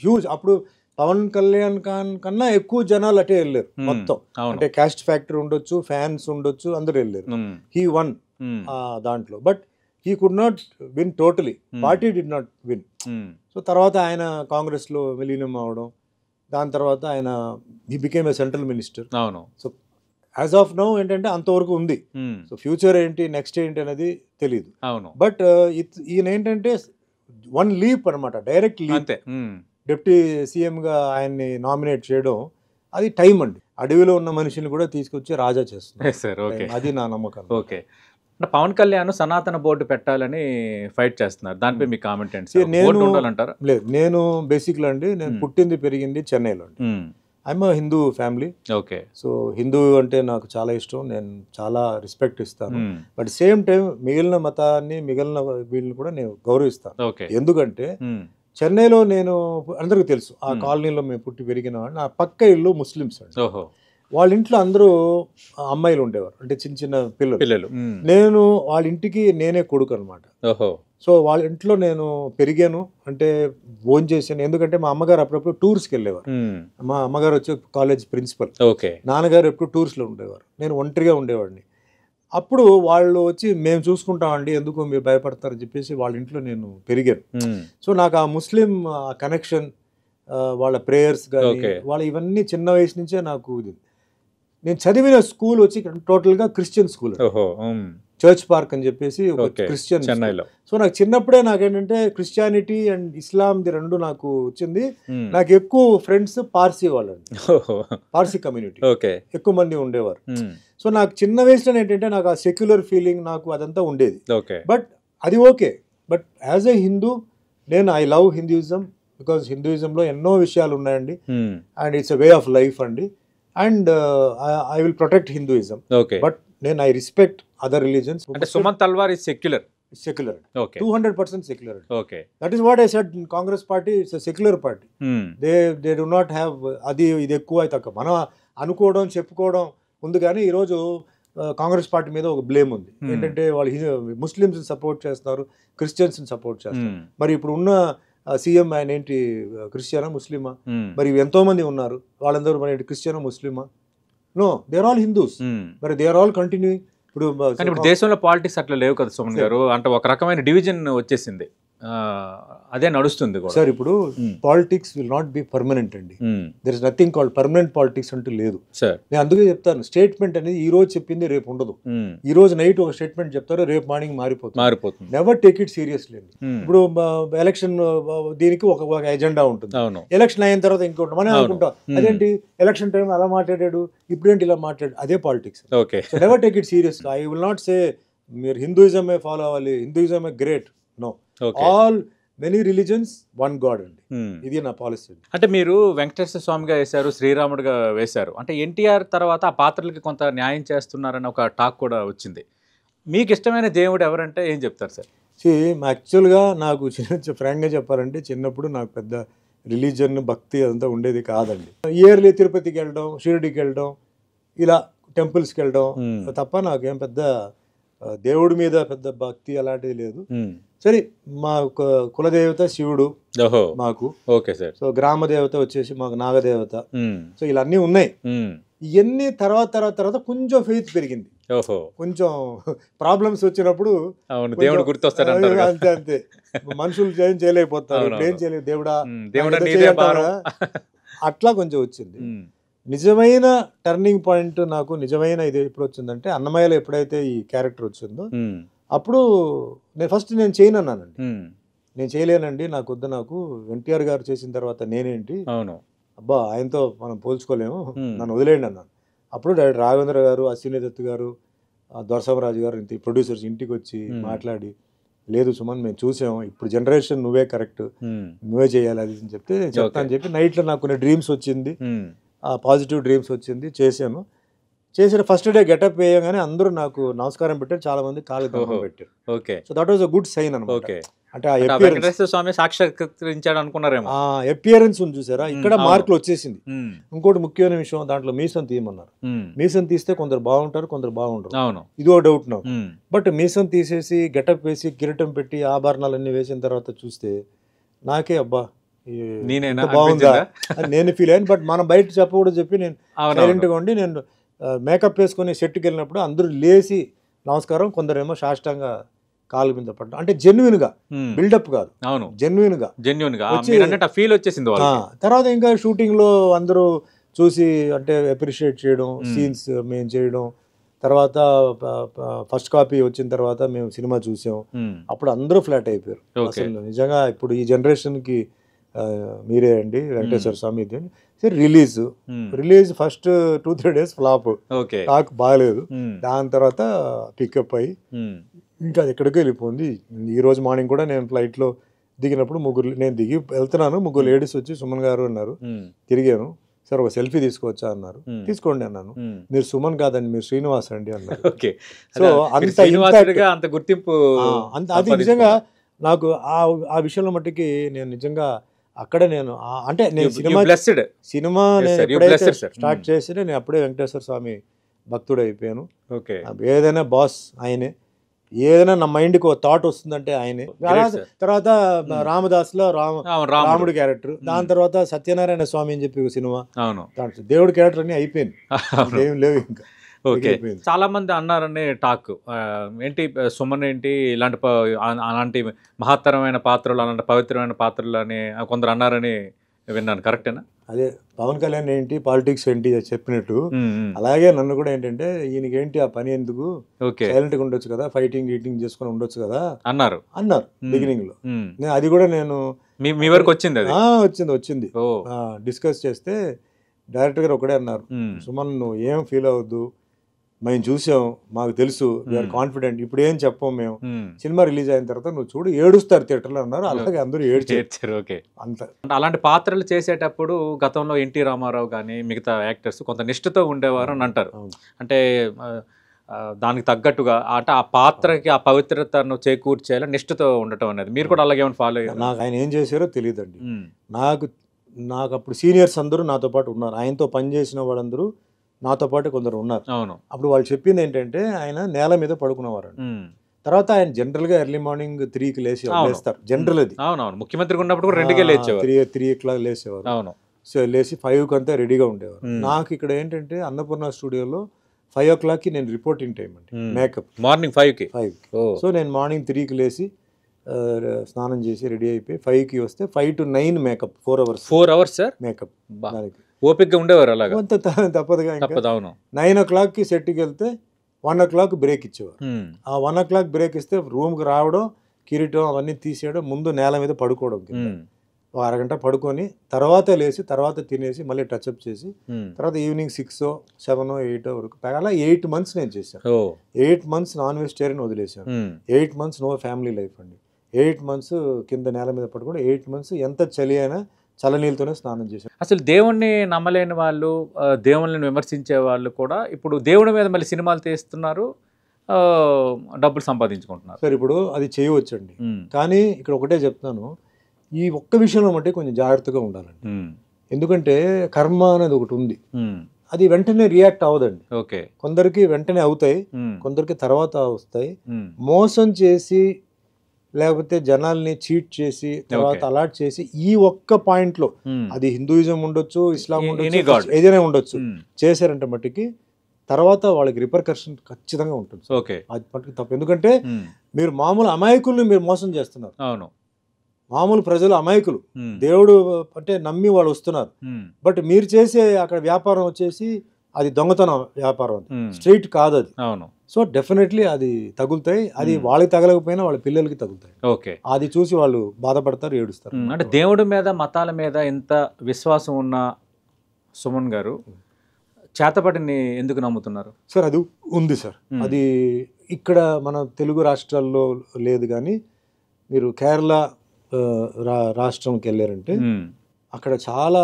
హ్యూజ్, అప్పుడు పవన్ కళ్యాణ్ కన్నా ఎక్కువ జనాలు అటే వెళ్ళారు మొత్తం. అంటే క్యాస్ట్ ఫ్యాక్టర్ ఉండొచ్చు, ఫ్యాన్స్ ఉండొచ్చు, అందరూ వెళ్ళారు. హీ వన్ దాంట్లో, but he could not win totally. Party did not win. So తర్వాత ఆయన కాంగ్రెస్లో విలీనం అవడం, దాని తర్వాత ఆయన he became a central minister. అవును. సో యాజ్ ఆఫ్ నౌ ఏంటంటే అంతవరకు ఉంది. సో ఫ్యూచర్ ఏంటి, నెక్స్ట్ ఏంటి అనేది తెలియదు. అవును, బట్ ఈయన ఏంటంటే వన్ లీప్ అనమాట, డైరెక్ట్ లీప్. డిప్యూటీ సీఎంగా ఆయన్ని నామినేట్ చేయడం అది టైం అండి. అడవిలో ఉన్న మనిషిని కూడా తీసుకొచ్చి రాజా చేస్తున్నారు. అది నా నమ్మకం. ఓకే, పవన్ కళ్యాణ్ సనాతన బోర్డు పెట్టాలని ఫైట్ చేస్తున్నారు, దానిపై మీ కామెంట్ ఏంటి? లేదు, నేను బేసిక్లీ అండి, నేను పుట్టింది పెరిగింది చెన్నైలో అండి. I'm Hindu family. Okay. So Hindu అంటే నాకు చాలా ఇష్టం, నేను చాలా రెస్పెక్ట్ ఇస్తాను. బట్ సేమ్ టైం మిగిలిన మతాన్ని, మిగిలిన వీళ్ళని కూడా నేను గౌరవిస్తాను. ఎందుకంటే చెన్నైలో నేను, అందరికీ తెలుసు, ఆ కాలనీలో మేము పుట్టి పెరిగిన వాడిని. నా పక్క ఇల్లు ముస్లిమ్స్ అండి. వాళ్ళ ఇంట్లో అందరూ అమ్మాయిలు ఉండేవారు, అంటే చిన్న చిన్న పిల్లలు. నేను వాళ్ళ ఇంటికి నేనే కొడుకు అనమాట. సో వాళ్ళ ఇంట్లో నేను పెరిగాను, అంటే భోజనం చేశాను. ఎందుకంటే మా అమ్మగారు అప్పుడప్పుడు టూర్స్కి వెళ్ళేవారు. మా అమ్మగారు వచ్చి కాలేజ్ ప్రిన్సిపల్, నాన్నగారు ఎప్పుడు టూర్స్లో ఉండేవారు, నేను ఒంటరిగా ఉండేవాడిని. అప్పుడు వాళ్ళు వచ్చి మేము చూసుకుంటామండి, ఎందుకు మీరు భయపడతారని చెప్పేసి వాళ్ళ ఇంట్లో నేను పెరిగాను. సో నాకు ఆ ముస్లిం కనెక్షన్, వాళ్ళ ప్రేయర్స్ కానీ, వాళ్ళ ఇవన్నీ చిన్న వయసు నుంచే నాకు ఇది. నేను చదివిన స్కూల్ వచ్చి టోటల్గా క్రిస్టియన్ స్కూల్, చర్చ్ పార్క్ అని చెప్పేసి క్రిస్టియన్ చెన్నైలో. సో నాకు చిన్నప్పుడే నాకేంటంటే క్రిస్టియానిటీ అండ్ ఇస్లాంది రెండు నాకు వచ్చింది. నాకు ఎక్కువ ఫ్రెండ్స్ పార్సీ వాళ్ళండి, పార్సీ కమ్యూనిటీ ఎక్కువ మంది ఉండేవారు. సో నాకు చిన్న వయసులో ఏంటంటే నాకు ఆ సెక్యులర్ ఫీలింగ్, నాకు అదంతా ఉండేది. బట్ అది okay. But as a Hindu నేను ఐ లవ్ హిందూయిజం, బికాజ్ హిందూయిజంలో ఎన్నో విషయాలు ఉన్నాయండి, and it's a way of life అండి. And I will protect Hinduism, but నేను ఐ రెస్పెక్ట్ అదర్ రిలీజన్స్. అంటే Suman Talwar is secular. 200% secular. That is what I said. Congress party is a secular party. They do not have అది ఇది ఎక్కువ తక్కువ మనం అనుకోవడం చెప్పుకోవడం ఉంది. కానీ ఈరోజు కాంగ్రెస్ పార్టీ మీద ఒక బ్లేమ్ ఉంది. ఏంటంటే వాళ్ళు ముస్లిమ్స్ సపోర్ట్ చేస్తున్నారు, క్రిస్టియన్స్ సపోర్ట్ చేస్తున్నారు. మరి ఇప్పుడు ఉన్న సీఎం ఆయన ఏంటి, క్రిస్టియనా ముస్లిమా? మరి ఎంతో మంది ఉన్నారు, వాళ్ళందరూ మరి క్రిస్టియనా ముస్లిమా? No, they are all Hindus. మరి దే ఆర్ ఆల్ కంటిన్యూయింగ్. ఇప్పుడు దేశంలో పాలిటిక్స్ అట్లా లేవు కదా సుమన్ గారు, అంటే ఒక రకమైన డివిజన్ వచ్చేసింది, అదే నడుస్తుంది సార్. ఇప్పుడు politics will not be permanent అండి. There is nothing called permanent politics అంటూ లేదు. నేను అందుకే చెప్తాను, స్టేట్మెంట్ అనేది ఈ రోజు చెప్పింది రేపు ఉండదు. ఈ రోజు నైట్ ఒక స్టేట్మెంట్ చెప్తారు, రేపు మార్నింగ్ మారిపోతుంది. నెవర్ టేక్ ఇట్ సీరియస్లీ అండి. ఇప్పుడు ఎలక్షన్ దీనికి ఒక ఎజెండా ఉంటుంది, ఎలక్షన్ అయిన తర్వాత ఇంకోటి మనం అనుకుంటాం, అదేంటి ఎలక్షన్ టైం అలా మాట్లాడాడు, ఇప్పుడేంటి ఇలా మాట్లాడు, అదే politics. Never take it serious. I will not say మీరు హిందూయిజమే ఫాలో అవ్వాలి, హిందూయిజమే great. No, all many religions one god అండి. ఇది నా పాలసీ. అంటే మీరు వెంకటేశ్వర స్వామిగా వేశారు, శ్రీరాముడిగా వేశారు, అంటే ఎన్టీఆర్ తర్వాత ఆ పాత్రలకి కొంత న్యాయం చేస్తున్నారని ఒక టాక్ కూడా వచ్చింది. మీకు ఇష్టమైన దేవుడు ఎవరంటే ఏం చెప్తారు సార్? యాక్చువల్గా నాకు ఫ్రాంక్గా చెప్పాలంటే చిన్నప్పుడు నాకు పెద్ద రిలీజన్ భక్తి అదంతా ఉండేది కాదండి. ఇయర్లీ తిరుపతికి వెళ్ళడం, షిరిడికి వెళ్ళడం, ఇలా టెంపుల్స్కి వెళ్ళడం తప్ప నాకేం పెద్ద దేవుడి మీద పెద్ద భక్తి అలాంటిది లేదు. సరే, మా కులదేవత శివుడు మాకు. Okay sir. సో గ్రామ దేవత వచ్చేసి మాకు నాగదేవత. సో ఇలా అన్నీ ఉన్నాయి. ఇవన్నీ తర్వాత కొంచెం ఫెయిత్ పెరిగింది. కొంచెం ప్రాబ్లమ్స్ వచ్చినప్పుడు దేవుడు గుర్తొస్తాడు. అంతే మనుషులు ఏం చేయలేకపోతారు, ఏం చేయలేదు దేవుడా అట్లా కొంచెం వచ్చింది. నిజమైన టర్నింగ్ పాయింట్ నాకు నిజమైన ఇది ఎప్పుడు వచ్చిందంటే అన్నమయ్యలో ఎప్పుడైతే ఈ క్యారెక్టర్ వచ్చిందో అప్పుడు నేను చేయను అన్నానండి. నేను చేయలేనండి, నాకు వద్దు, నాకు ఎన్టీఆర్ గారు చేసిన తర్వాత నేనేంటి, అబ్బా ఆయనతో మనం పోల్చుకోలేము, నన్ను వదిలేయండి అన్నాను. అప్పుడు డైరెక్టర్ రాఘవేంద్ర గారు, అశ్విని దత్ గారు, దొరసామరాజు గారు ఇంత ప్రొడ్యూసర్స్ ఇంటికి వచ్చి మాట్లాడి, లేదు సుమన్ మేము చూసాం, ఇప్పుడు జనరేషన్ నువ్వే కరెక్ట్, నువ్వే చేయాలి అది అని చెప్తే చెప్తా అని చెప్పి నైట్లో నాకు కొన్ని డ్రీమ్స్ వచ్చింది, పాజిటివ్ డ్రీమ్స్ వచ్చింది, చేశాను. చేసిన ఫస్ట్ డే గెటప్ వేయగానే అందరూ నాకు నమస్కారం పెట్టారు, చాలా మంది కాళ్ళకి దండం పెట్టారు. So that was a good sign అన్నమాట. అంటే అపియరెన్స్ ఉంది చూసారా, ఇక్కడ మార్కులు వచ్చేసింది. ఇంకోటి ముఖ్యమైన విషయం, దాంట్లో మీసం తీయమన్నారు. మీసం తీస్తే కొందరు బాగుంటారు, కొందరు బాగుంటారు, ఇదో డౌట్ నాకు. బట్ మీసం తీసేసి గెటప్ వేసి కిరీటం పెట్టి ఆభరణాలన్నీ వేసిన తర్వాత చూస్తే నాకే అబ్బా బాగుందా అని నేను ఫీల్ అయ్యాను. బట్ మనం బయట చెప్పకూడదు చెప్పి నేను సైలెంట్గా ఉండి, నేను మేకప్ వేసుకుని సెట్కి వెళ్ళినప్పుడు అందరూ లేచి నమస్కారం, కొందరేమో సాష్టాంగా కాలు మీద పడ్డం, అంటే జెన్యున్ గా, బిల్డప్ కాదు, జెన్యున్ గా ఫీల్ వచ్చేసింది. తర్వాత ఇంకా షూటింగ్ లో అందరూ చూసి అంటే అప్రిషియేట్ చేయడం, సీన్స్ మేము చేయడం, తర్వాత ఫస్ట్ కాపీ వచ్చిన తర్వాత మేము సినిమా చూసాం, అప్పుడు అందరూ ఫ్లాట్ అయిపోయారు. అసలు నిజంగా ఇప్పుడు ఈ జనరేషన్ కి మీరే అండి వెంకటేశ్వర స్వామి. సరే release first 2-3 days flop, talk బాగాలేదు. దాని తర్వాత పికప్ అయ్యి ఇంకా అది ఎక్కడికి వెళ్ళిపోయింది. ఈ రోజు మార్నింగ్ కూడా నేను ఫ్లైట్లో దిగినప్పుడు నేను దిగి వెళ్తున్నాను, 3 లేడీస్ వచ్చి సుమన్ గారు అన్నారు. తిరిగాను, సార్ ఒక సెల్ఫీ తీసుకోవచ్చా అన్నారు. తీసుకోండి అన్నాను. మీరు సుమన్ కాదండి, మీరు శ్రీనివాస్ అండి అన్నారు. సో అంత గుర్తింపు, అది నిజంగా నాకు ఆ విషయంలో మట్టికి నేను నిజంగా అక్కడే నేను అంటే నేను సినిమా స్టార్ట్ చేసి నేను అప్పుడే వెంకటేశ్వర స్వామి భక్తుడు అయిపోయాను. ఏదైనా బాస్ ఆయనే, ఏదైనా నా మైండ్కి ఒక థాట్ వస్తుందంటే ఆయనే. తర్వాత రామదాస్లో రాముడు క్యారెక్టర్, దాని తర్వాత సత్యనారాయణ స్వామి అని చెప్పి సినిమా, దాంట్లో దేవుడి క్యారెక్టర్ అన్ని అయిపోయింది, ఏం లేవు ఇంకా. ఓకే, చాలా మంది అన్నారని టాక్ ఏంటి, సుమన్ ఏంటి ఇలాంటి అలాంటి మహత్తరమైన పాత్రలు, అలాంటి పవిత్రమైన పాత్రలు అని కొందరు అన్నారని విన్నాను, కరెక్టేనా? అదే పవన్ కళ్యాణ్ ఏంటి పాలిటిక్స్ ఏంటి చెప్పినట్టు, అలాగే నన్ను కూడా ఏంటంటే ఈయనకేంటి ఆ పని ఎందుకు, సైలెంట్ గా ఉండొచ్చు కదా, ఫైటింగ్ గీటింగ్ చేసుకుని ఉండొచ్చు కదా అన్నారు బిగినింగ్ లో. అది కూడా నేను మీ వరకు వచ్చింది, వచ్చింది డిస్కస్ చేస్తే డైరెక్టర్ గారు ఒకటే అన్నారు, సుమన్ నువ్వు ఏం ఫీల్ అవ్వద్దు, మేము చూసాం, మాకు తెలుసు, వీఆర్ కాన్ఫిడెంట్, ఇప్పుడు ఏం చెప్పం మేము, సినిమా రిలీజ్ అయిన తర్వాత నువ్వు చూడు ఏడుస్తారు థియేటర్లో అన్నారు. అలాగే అందరూ ఏడ్చారు. అంత అలాంటి పాత్రలు చేసేటప్పుడు గతంలో ఎన్టీ రామారావు కానీ మిగతా యాక్టర్స్ కొంత నిష్ఠతో ఉండేవారు అని అంటారు. అంటే దానికి తగ్గట్టుగా అంటే ఆ పాత్రకి ఆ పవిత్రతను చేకూర్చేలా నిష్ఠతో ఉండటం అనేది, మీరు కూడా అలాగే ఫాలో అయ్యారు? నాకు ఆయన ఏం చేశారో తెలియదండి. నాకు అప్పుడు సీనియర్స్ అందరూ నాతో పాటు ఉన్నారు, ఆయనతో పనిచేసిన వాళ్ళందరూ నాతో పాటు కొందరు ఉన్నారు. అప్పుడు వాళ్ళు చెప్పింది ఏంటంటే ఆయన నేల మీద పడుకునేవారు. తర్వాత ఆయన జనరల్ గా ఎర్లీ మార్నింగ్ 3కి లేస్తారు. జనరల్ అది ముఖ్యమంత్రి ఉన్నప్పుడు 2కే లేచేవారు, 3 o'clock లేచేవారు. సో లేచి 5కి అంతా రెడీగా ఉండేవారు. నాకు ఇక్కడ ఏంటంటే అన్నపూర్ణ స్టూడియోలో 5 o'clockకి నేను రిపోర్టింగ్ టైం అండి, మేకప్ మార్నింగ్ 5కి. సో నేను మార్నింగ్ 3కి లేచి స్నానం చేసి రెడీ అయిపోయి 5కి వస్తే 5 to 9 makeup, 4 hours sir makeup. దానికి ఓపికగా ఉండేవారు, అలాగా తప్పదుగా. 9 o'clockకి సెట్కి వెళ్తే 1 o'clock బ్రేక్ ఇచ్చేవారు. ఆ 1 o'clock బ్రేక్ ఇస్తే రూమ్కి రావడం, కిరీటం అవన్నీ తీసేయడం, ముందు నేల మీద పడుకోవడం, ఒక అరగంట పడుకొని తర్వాత లేచి తర్వాత తినేసి మళ్ళీ టచ్అప్ చేసి తర్వాత ఈవినింగ్ 6, 7, 8 వరకు. అలా 8 months నేను చేశాను. 8 months నాన్ వెజిటేరియన్ వదిలేశాను. 8 months నో ఫ్యామిలీ లైఫ్ అండి. 8 months కింద నేల మీద పడుకోవడం, 8 months ఎంత చలి అయినా చల్లనీళ్ళతోనే స్నానం చేశారు. అసలు దేవుణ్ణి నమ్మలేని వాళ్ళు, దేవుళ్ళని విమర్శించే వాళ్ళు కూడా ఇప్పుడు దేవుడి మీద మళ్ళీ సినిమాలు తీస్తున్నారు, డబ్బులు సంపాదించుకుంటున్నారు. సార్ ఇప్పుడు అది చేయవచ్చండి, కానీ ఇక్కడ ఒకటే చెప్తాను, ఈ ఒక్క విషయంలో మట్టి కొంచెం జాగ్రత్తగా ఉండాలండి. ఎందుకంటే కర్మ అనేది ఒకటి ఉంది, అది వెంటనే రియాక్ట్ అవ్వదండి. ఓకే, కొందరికి వెంటనే అవుతాయి, కొందరికి తర్వాత వస్తాయి. మోసం చేసి లేకపోతే జనాల్ని చీట్ చేసి తర్వాత అలాట్ చేసి ఈ ఒక్క పాయింట్ లో, అది హిందూయిజం ఉండొచ్చు, ఇస్లాం ఉండొచ్చు, ఏదైనా ఉండొచ్చు, చేశారంటే మట్టికి తర్వాత వాళ్ళకి రిపర్కషన్ ఖచ్చితంగా ఉంటుంది. ఓకే, అది మట్టుకు తప్పు. ఎందుకంటే మీరు మామూలు అమాయకుల్ని మీరు మోసం చేస్తున్నారు. అవును, మామూలు ప్రజలు అమాయకులు, దేవుడు అంటే నమ్మి వాళ్ళు వస్తున్నారు. బట్ మీరు చేసే అక్కడ వ్యాపారం వచ్చేసి అది దొంగతనం వ్యాపారం, స్ట్రీట్ కాదు అది. అవును. సో డెఫినెట్లీ అది తగులుతాయి, అది వాళ్ళకి తగలకపోయినా వాళ్ళ పిల్లలకి తగులుతాయి. ఓకే, అది చూసి వాళ్ళు బాధపడతారు, ఏడుస్తారు. అంటే దేవుడి మీద మతాల మీద ఎంత విశ్వాసం ఉన్న సుమన్ గారు చేతపడిని ఎందుకు నమ్ముతున్నారు? సార్ అది ఉంది సార్, అది ఇక్కడ మన తెలుగు రాష్ట్రాల్లో లేదు, కానీ మీరు కేరళ రాష్ట్రంకి వెళ్ళారంటే అక్కడ చాలా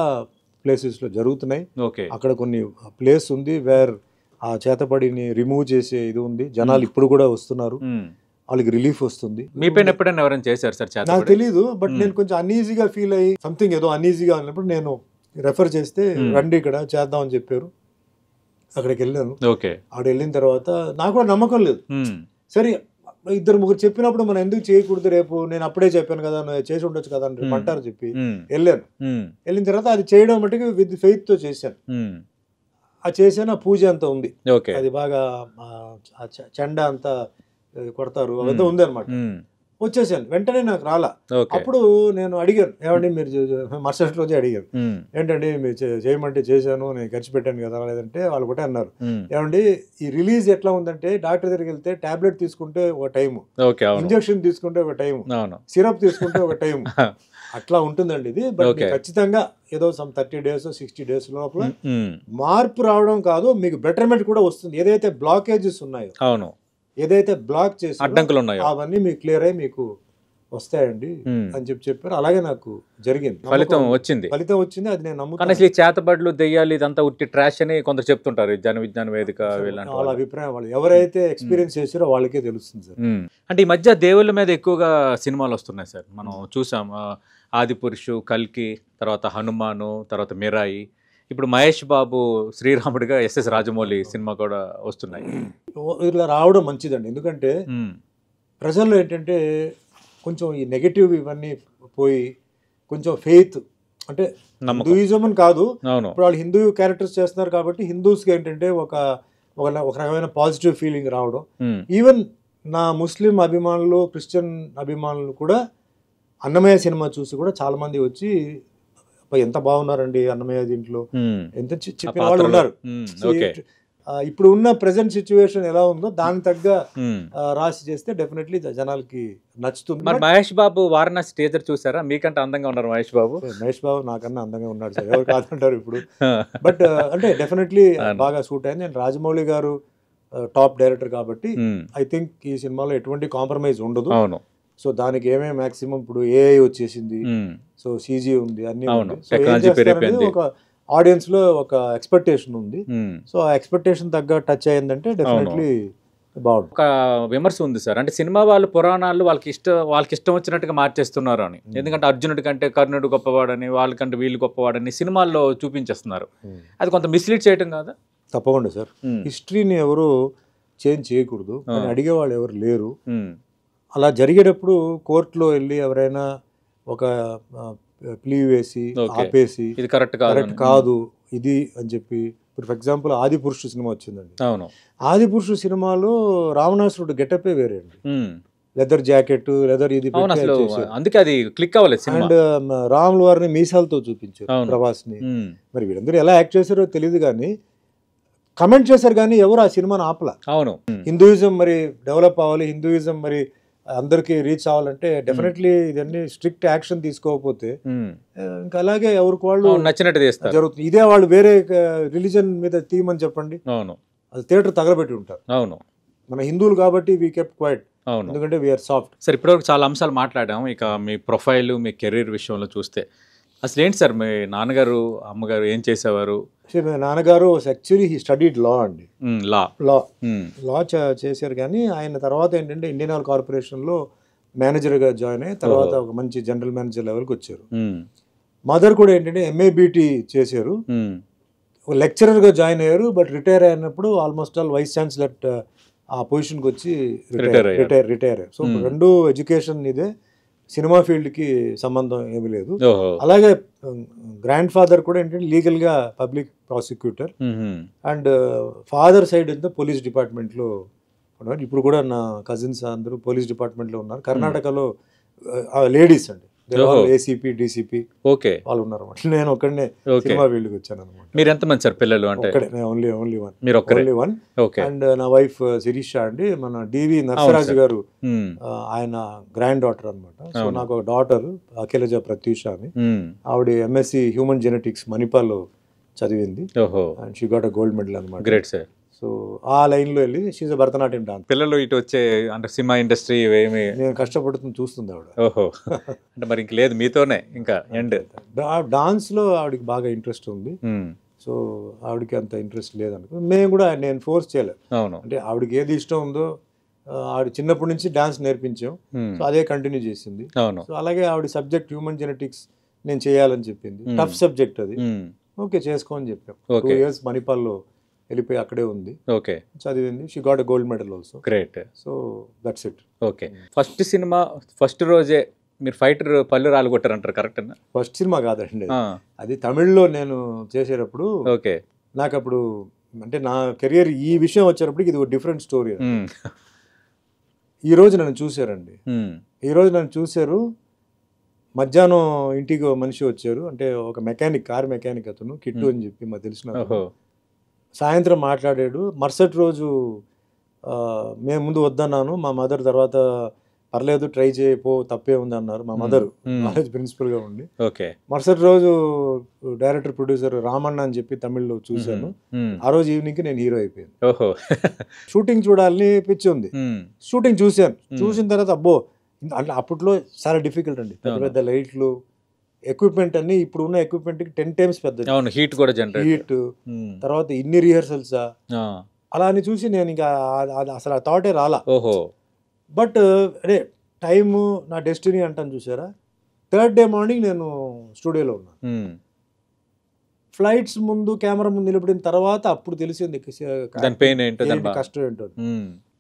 ప్లేసెస్లో జరుగుతున్నాయి. అక్కడ కొన్ని ప్లేస్ ఉంది వేర్ ఆ చేతపడిని రిమూవ్ చేసే ఇది ఉంది, జనాలు ఇప్పుడు కూడా వస్తున్నారు, వాళ్ళకి రిలీఫ్ వస్తుంది. మీ పైన ఎప్పుడైనా ఎవరైనా చేశారు సార్? నాకు తెలీదు, బట్ నేను కొంచెం అన్ఈజీగా ఫీల్ అయ్యి సంథింగ్ ఏదో అన్ఈజీగా ఉన్నప్పుడు నేను రెఫర్ చేస్తే రండి ఇక్కడ చేద్దామని చెప్పారు, అక్కడికి వెళ్ళాను. అక్కడ వెళ్ళిన తర్వాత నాకు కూడా నమ్మకం లేదు. సరే ఇద్దరు ముగ్గురు చెప్పినప్పుడు మనం ఎందుకు చేయకూడదు, రేపు నేను అప్పుడే చెప్పాను కదా చేసి ఉండొచ్చు కదా అని అంటారు చెప్పి వెళ్ళాను. వెళ్ళిన తర్వాత అది చేయడం మట్టుకు విత్ ఫెయిత్ తో చేశాను. ఆ చేశాను, ఆ పూజ అంతా ఉంది, అది బాగా చెండ అంతా కొడతారు, అదంతా ఉంది అనమాట. వచ్చేసాను, వెంటనే నాకు రాలా. అప్పుడు నేను అడిగాను, ఏమండి మీరు మరుసటి రోజే అడిగాను, ఏంటండి మీరు చేయమంటే చేశాను, నేను ఖర్చు పెట్టాను కదా లేదంటే, వాళ్ళు కూడా అన్నారు, ఏమండి ఈ రిలీజ్ ఎట్లా ఉందంటే డాక్టర్ దగ్గరికి వెళ్తే టాబ్లెట్ తీసుకుంటే ఒక టైము, ఇంజక్షన్ తీసుకుంటే ఒక టైము, సిరప్ తీసుకుంటే ఒక టైము, అట్లా ఉంటుందండి ఇది. బట్ ఖచ్చితంగా ఏదో సమ్ 30 days 60 days లోపల మార్పు రావడం కాదు, మీకు బెటర్మెంట్ కూడా వస్తుంది. ఏదైతే బ్లాకేజెస్ ఉన్నాయో, ఏదైతే బ్లాక్ చేసి అడ్డంకులు ఉన్నాయో అవన్నీ మీకు క్లియర్ అయ్యి మీకు వస్తాయండి అని చెప్పారు. అలాగే నాకు జరిగింది, ఫలితం వచ్చింది. అది నేను నమ్ముతాను. అసలు చేతబడులు దెయ్యాలు ఇదంతా ఉట్టి ట్రాష్ అని కొందరు చెప్తుంటారు, జన విజ్ఞాన వేదిక వాళ్ళ అభిప్రాయం, వాళ్ళు ఎవరైతే ఎక్స్పీరియన్స్ చేసారో వాళ్ళకే తెలుస్తుంది సార్. అంటే ఈ మధ్య దేవుళ్ళ మీద ఎక్కువగా సినిమాలు వస్తున్నాయి సార్, మనం చూసాం. ఆదిపురుషు, కల్కి, తర్వాత హనుమాను, తర్వాత మిరాయి, ఇప్పుడు మహేష్ బాబు శ్రీరాముడిగా ఎస్ఎస్ రాజమౌళి సినిమా కూడా వస్తున్నాయి. ఇలా రావడం మంచిదండి, ఎందుకంటే ప్రజల్లో ఏంటంటే కొంచెం ఈ నెగటివ్ ఇవన్నీ పోయి కొంచెం ఫెయిత్, అంటే హిందూయిజం అని కాదు, ఇప్పుడు వాళ్ళు హిందూ క్యారెక్టర్స్ చేస్తున్నారు కాబట్టి హిందూస్కి ఏంటంటే ఒక రకమైన పాజిటివ్ ఫీలింగ్ రావడం. ఈవెన్ నా ముస్లిం అభిమానులు, క్రిస్టియన్ అభిమానులు కూడా అన్నమయ్య సినిమా చూసి కూడా చాలా మంది వచ్చి ఎంత బాగున్నారండి అన్నమయ్య దీంట్లో, ఎంత చెప్పిన వాళ్ళు ఉన్నారు. ఇప్పుడు ఉన్న ప్రెసెంట్ సిచ్యువేషన్ ఎలా ఉందో దానికి తగ్గ రాసి చేస్తే డెఫినెట్లీ జనాలకి నచ్చుతుంది. మరి మహేష్ బాబు వారణాసి టీజర్ చూసారా? మీకంటే అందంగా ఉన్నారు మహేష్ బాబు. మహేష్ బాబు నాకన్నా అందంగా ఉన్నాడు సార్, ఎవరు కాదంటారు ఇప్పుడు. బట్ అంటే డెఫినెట్లీ బాగా సూట్ అయింది. అండ్ రాజమౌళి గారు టాప్ డైరెక్టర్ కాబట్టి ఐ థింక్ ఈ సినిమాలో ఎటువంటి కాంప్రమైజ్ ఉండదు. సో దానికి ఏమే మాక్సిమం ఇప్పుడు ఏఐ వచ్చేసింది, సో సీజీ ఉంది, అన్ని ఒక ఆడియన్స్ లో ఒక ఎక్స్పెక్టేషన్ ఉంది. సో ఆ ఎక్స్పెక్టేషన్ తగ్గ టచ్ అయ్యిందంటే డెఫినెట్లీ బాగుంటుంది. ఒక విమర్శ ఉంది సార్, అంటే సినిమా వాళ్ళు పురాణాలు వాళ్ళకి ఇష్టం వచ్చినట్టుగా మార్చేస్తున్నారు అని. ఎందుకంటే అర్జునుడి కంటే కర్ణుడు గొప్పవాడని, వాళ్ళకంటే వీళ్ళు గొప్పవాడని సినిమాల్లో చూపించేస్తున్నారు. అది కొంత మిస్లీడ్ చేయటం కాదా? తప్పకుండా సార్, హిస్టరీని ఎవరు చేంజ్ చేయకూడదు, అడిగేవాళ్ళు ఎవరు లేరు. అలా జరిగేటప్పుడు కోర్టులో వెళ్ళి ఎవరైనా ఒక ప్లీ వేసి ఆపేసి ఇది కరెక్ట్ కాదు ఇది అని చెప్పి, ఇప్పుడు ఫర్ ఎగ్జాంపుల్ ఆదిపురుషు సినిమా వచ్చిందండి. ఆదిపురుషు సినిమాలో రావణాసురుడు గెటపే వేరే అండి, లెదర్ జాకెట్, లెదర్ ఇది, అందుకే అది క్లిక్ అవ్వలేదు. అండ్ రాముల వారిని మీసాలతో చూపించారు, ప్రభాస్ని. మరి వీళ్ళందరూ ఎలా యాక్ట్ చేశారో తెలియదు, కానీ కమెంట్ చేశారు, కానీ ఎవరు ఆ సినిమాని ఆపల. హిందూయిజం మరి డెవలప్ అవ్వాలి, హిందూయిజం మరి అందరికి రీచ్ అవ్వాలంటే డెఫినెట్లీ ఇదన్నీ స్ట్రిక్ట్ యాక్షన్ తీసుకోకపోతే ఇంకా అలాగే ఎవరికి వాళ్ళు నచ్చినట్టు జరుగుతుంది. ఇదే వాళ్ళు వేరే రిలీజన్ మీద తీయమని చెప్పండి, అది థియేటర్ తగలబెట్టి ఉంటారు. మన హిందువులు కాబట్టి వీ కెప్ట్ క్వైట్, ఎందుకంటే వీఆర్ సాఫ్ట్. సార్ ఇప్పటివరకు చాలా అంశాలు మాట్లాడాం. ఇక మీ ప్రొఫైల్, మీ కెరీర్ విషయంలో చూస్తే అసలు ఏంటి సార్, మీ నాన్నగారు అమ్మగారు ఏం చేసేవారు, నాన్నగారు యాక్చువల్లీ హీ స్టడీడ్ లా అండి, లా లా లా చేశారు. కానీ ఆయన తర్వాత ఏంటంటే ఇండియన్ ఆయిల్ కార్పొరేషన్లో మేనేజర్గా జాయిన్ అయ్యి తర్వాత ఒక మంచి జనరల్ మేనేజర్ లెవెల్కి వచ్చారు. మదర్ కూడా ఏంటంటే ఎంఏబిటి చేశారు, లెక్చరర్గా జాయిన్ అయ్యారు. బట్ రిటైర్ అయినప్పుడు ఆల్మోస్ట్ ఆల్ వైస్ ఛాన్సలర్ ఆ పొజిషన్కి వచ్చి రిటైర్ అయ్యారు. సో రెండు ఎడ్యుకేషన్ ఇదే, సినిమా ఫీల్డ్కి సంబంధం ఏమీ లేదు. అలాగే గ్రాండ్ ఫాదర్ కూడా ఏంటంటే లీగల్గా public prosecutor and father side అంతా పోలీస్ డిపార్ట్మెంట్లో ఉన్నారు. ఇప్పుడు కూడా నా కజిన్స్ అందరూ పోలీస్ డిపార్ట్మెంట్లో ఉన్నారు. కర్ణాటకలో లేడీస్ అండి, ఏసీపీ డీసీపీ వాళ్ళు ఉన్నారు అన్నమాట. నేను ఒక్కడనే సినిమా ఫీల్డ్కి వచ్చాను అనమాట. మీరు ఎంతమంది సార్ పిల్లలు? అంటే ఓన్లీ వన్. అండ్ నా వైఫ్ శిరీష అండి, మన డివి నరసరాజు గారు ఆయన గ్రాండ్ డాటర్ అనమాట. సో నాకు ఒక డాటర్ అఖిలజ ప్రత్యూష అని, ఆవిడ ఎంఎస్సి హ్యూమన్ జెనెటిక్స్ మణిపాల్లో చదివింది and she got a gold medal అనమాట. Great sir. సో ఆ లైన్లో వెళ్ళి షీజ్ భరతనాట్యం డాన్స్. పిల్లలు ఇటు వచ్చే అంటే సినిమా ఇండస్ట్రీ ఏమి నేను కష్టపడుతుంది చూస్తుంది ఆవిడ. ఓహో, అంటే మరి ఇంక లేదు మీతోనే ఇంకా ఎండ్. డాన్స్లో ఆవిడకి బాగా ఇంట్రెస్ట్ ఉంది. సో ఆవిడకి అంత ఇంట్రెస్ట్ లేదనుకో, మేము కూడా నేను ఫోర్స్ చేయలేదు. అవును, అంటే ఆవిడకి ఏది ఇష్టం ఉందో ఆవిడ చిన్నప్పటి నుంచి డాన్స్ నేర్పించాం, సో అదే కంటిన్యూ చేసింది. అవును. సో అలాగే ఆవిడ సబ్జెక్ట్ హ్యూమన్ జెనెటిక్స్ నేను చేయాలని చెప్పింది. టఫ్ సబ్జెక్ట్ అది, ఓకే చేసుకో అని చెప్పాం. 2 years మణిపాల్లో వెళ్ళిపోయి అక్కడే ఉంది, ఓకే చదివింది. She got a gold medal also. Great. So that's it. Okay, first cinema first రోజే మీరు ఫైటర్ పళ్ళు రాలు కొట్టారంటారు, కరెక్ట్ అన్న? ఫస్ట్ సినిమా కాదండి, అది తమిళ్లో నేను చేసేటప్పుడు. ఓకే, నాకు అప్పుడు అంటే నా కెరియర్ ఈ విషయం వచ్చేటప్పటికి ఇది ఒక డిఫరెంట్ స్టోరీ. ఈరోజు నన్ను చూశారండి, ఈరోజు నన్ను చూశారు. మధ్యాహ్నం ఇంటికి మనిషి వచ్చారు, అంటే ఒక మెకానిక్, కార్ మెకానిక్, అతను కిట్టు అని చెప్పి మాకు తెలిసిన. సాయంత్రం మాట్లాడాడు. మరుసటి రోజు మేము ముందు వద్దన్నాను, మా మదర్ తర్వాత పర్లేదు ట్రై చేయపో తప్పే ఉంది అన్నారు మా మదర్, కాలేజ్ ప్రిన్సిపల్గా ఉండి. ఓకే, మరుసటి రోజు డైరెక్టర్ ప్రొడ్యూసర్ రామన్న అని చెప్పి తమిళ్లో చూశాను. ఆ రోజు ఈవినింగ్కి నేను హీరో అయిపోయాను. ఓహో, షూటింగ్ చూడాలని పిచ్చి ఉంది. షూటింగ్ చూశాను. చూసిన తర్వాత అబ్బో, అంటే అప్పట్లో చాలా డిఫికల్ట్ అండి, పెద్ద పెద్ద లైట్లు, ఎక్విప్మెంట్ అన్ని ఇప్పుడు ఉన్న ఎక్విప్మెంట్కి 10 times పెద్దది. అవును, హీట్ కూడా జనరేట్, హీట్ తర్వాత ఇన్ని రిహర్సల్సా అలా అని చూసి నేను ఇంకా అసలు ఆ థాటే రాలా. ఓహో, బట్ అదే టైము నా డెస్టినీ అంటాను చూసారా. 3rd day మార్నింగ్ నేను స్టూడియోలో ఉన్నాను. ఫ్లైట్స్ ముందు కెమెరా ముందు నిలబడిన తర్వాత అప్పుడు తెలిసింది కష్టం ఏంటో.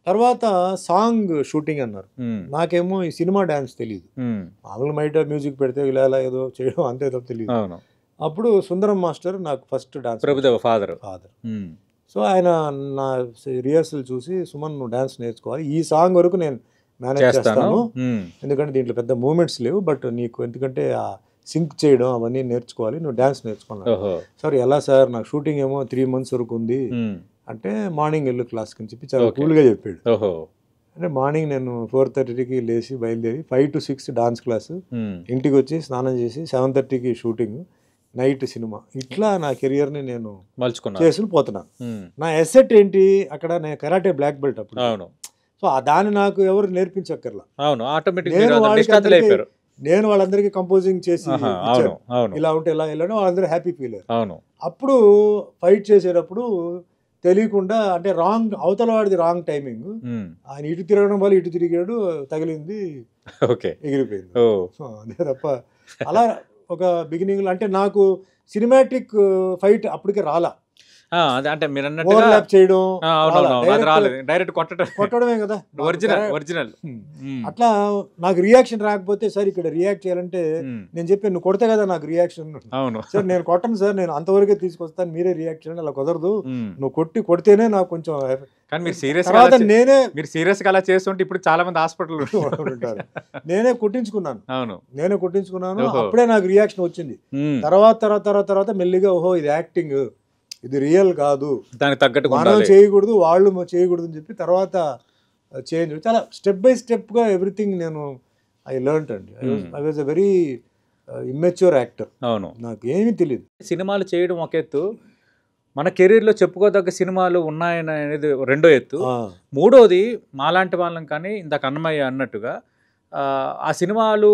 తర్వాత సాంగ్ షూటింగ్ అన్నారు. నాకేమో ఈ సినిమా డాన్స్ తెలియదు, మామూలు మైట మ్యూజిక్ పెడితే ఇలా ఇలా ఏదో చేయడం అంతే తెలియదు. అప్పుడు సుందరం మాస్టర్ నాకు first dance, Prabhudeva father. So ఆయన నా రిహర్సల్ చూసి, సుమన్ నువ్వు డాన్స్ నేర్చుకోవాలి, ఈ సాంగ్ వరకు నేను మేనేజ్ చేస్తాను, ఎందుకంటే దీంట్లో పెద్ద మూమెంట్స్ లేవు, బట్ నీకు ఎందుకంటే ఆ సింక్ చేయడం అవన్నీ నేర్చుకోవాలి, నువ్వు డాన్స్ నేర్చుకున్నావు. సార్ ఎలా సార్, నాకు షూటింగ్ ఏమో 3 months వరకు ఉంది అంటే, మార్నింగ్ వెళ్ళు క్లాస్కి అని చెప్పి చాలా కూల్గా చెప్పాడు. అంటే మార్నింగ్ నేను 4:30కి లేచి బయలుదేరి 5 to 6 డాన్స్ క్లాసు, ఇంటికి వచ్చి స్నానం చేసి 7:30కి షూటింగ్, నైట్ సినిమా. ఇట్లా నా కెరియర్ని నేను చేసుకుని పోతున్నాను. నా ఎసెట్ ఏంటి అక్కడ, నేను కరాటే బ్లాక్ బెల్ట్ అప్పుడు. సో దాన్ని నాకు ఎవరు నేర్పించక్కర్లా, నేను వాళ్ళందరికీ కంపోజింగ్ చేసి ఇలా ఉంటే ఇలా వెళ్ళడం, వాళ్ళందరూ హ్యాపీ ఫీల్ అయ్యారు. అప్పుడు ఫైట్ చేసేటప్పుడు తెలియకుండా, అంటే రాంగ్, అవతల వాడిది రాంగ్ టైమింగ్, ఆయన ఇటు తిరగడం వల్ల ఇటు తిరిగాడు, తగిలింది, ఎగిరిపోయింది. అదే తప్ప అలా ఒక బిగినింగ్. అంటే నాకు సినిమాటిక్ ఫైట్ అప్పటికే రాలా, అంటే మీరు చేయడం డైరెక్ట్ కొట్టడమే కదా ఒరిజినల్. అట్లా నాకు రియాక్షన్ రాకపోతే, సార్ ఇక్కడ రియాక్ట్ చేయాలంటే నేను చెప్పాను, నువ్వు కొడితే కదా నాకు రియాక్షన్. సార్ నేను కొట్టను సార్, నేను అంతవరకే తీసుకొస్తాను, మీరే రియాక్ట్ చేయండి, అలా కుదరదు, నువ్వు కొడితేనే నాకు కొంచెం. కానీ మీరు సీరియస్ గా అలా చేస్తుంటే ఇప్పుడు చాలా మంది హాస్పిటల్ ఉంటారు. నేనే కుట్టించుకున్నాను, అప్పుడే నాకు రియాక్షన్ వచ్చింది. తర్వాత మెల్లిగా ఓహో ఇది యాక్టింగ్, ఇది రియల్ కాదు, దానికి తగ్గట్టు మనం చేయకూడదు, వాళ్ళు చేయకూడదు అని చెప్పి తర్వాత చేంజ్. చాలా స్టెప్ బై స్టెప్గా ఎవ్రీథింగ్ నేను ఐ లెర్న్డ్ అండి. I was a very immature actor. అవును, నాకు ఏమీ తెలియదు. సినిమాలు చేయడం ఒక ఎత్తు, మన కెరీర్లో చెప్పుకోదగ్గ సినిమాలు ఉన్నాయని అనేది రెండో ఎత్తు. మూడోది మాలాంటి వాళ్ళం కానీ ఇందాక అన్నమయ్య అన్నట్టుగా ఆ సినిమాలు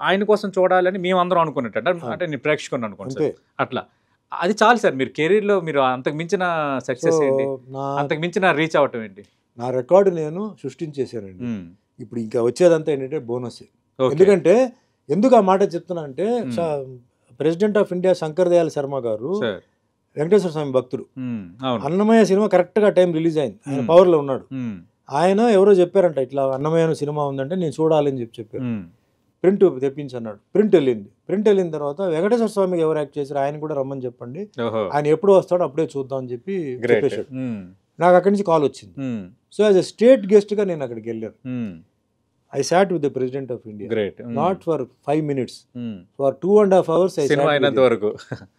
ఆయన కోసం చూడాలని మేమందరం అనుకున్నట్టు, అంటే నేను ప్రేక్షకుని అనుకోండి అట్లా. అది చాలు సార్. మీరు కెరీర్లో మీరు అంతకు మించిన సక్సెస్ ఏంటి, నా అంతకు మించిన రీచ్ అవ్వటం ఏంటి? నా రికార్డు నేను సృష్టించేసానండి. ఇప్పుడు ఇంకా వచ్చేదంతా ఏంటంటే బోనస్. Okay. ఎందుకంటే ఎందుకు ఆ మాట చెప్తున్నా అంటే Hmm. President of India Shankar Dayal Sharma గారు Sir. వెంకటేశ్వర స్వామి భక్తుడు. అవును. అన్నమయ్య సినిమా కరెక్ట్గా టైం రిలీజ్ అయింది, ఆయన పవర్లో ఉన్నాడు. ఆయన ఎవరో చెప్పారంట ఇట్లా అన్నమయ్య సినిమా ఉందంటే నేను చూడాలని చెప్పారు. ప్రింట్ తెప్పించన్నాడు. ప్రింట్ వెళ్ళిన తర్వాత వెంకటేశ్వర స్వామికి ఎవరు యాక్ట్ చేశారు ఆయన కూడా రమ్మని చెప్పండి, ఆయన ఎప్పుడు వస్తాడో అప్పుడే చూద్దాం అని చెప్పి చెప్పేశాడు. నాకు అక్కడి నుంచి కాల్ వచ్చింది. సో యాజ్ ఎ స్టేట్ గెస్ట్గా నేను అక్కడికి వెళ్ళాను. I sat with the President of India. Great. Not for 5 minutes. For 2.5 hours I cinema sat with అయినంత him. వరకు.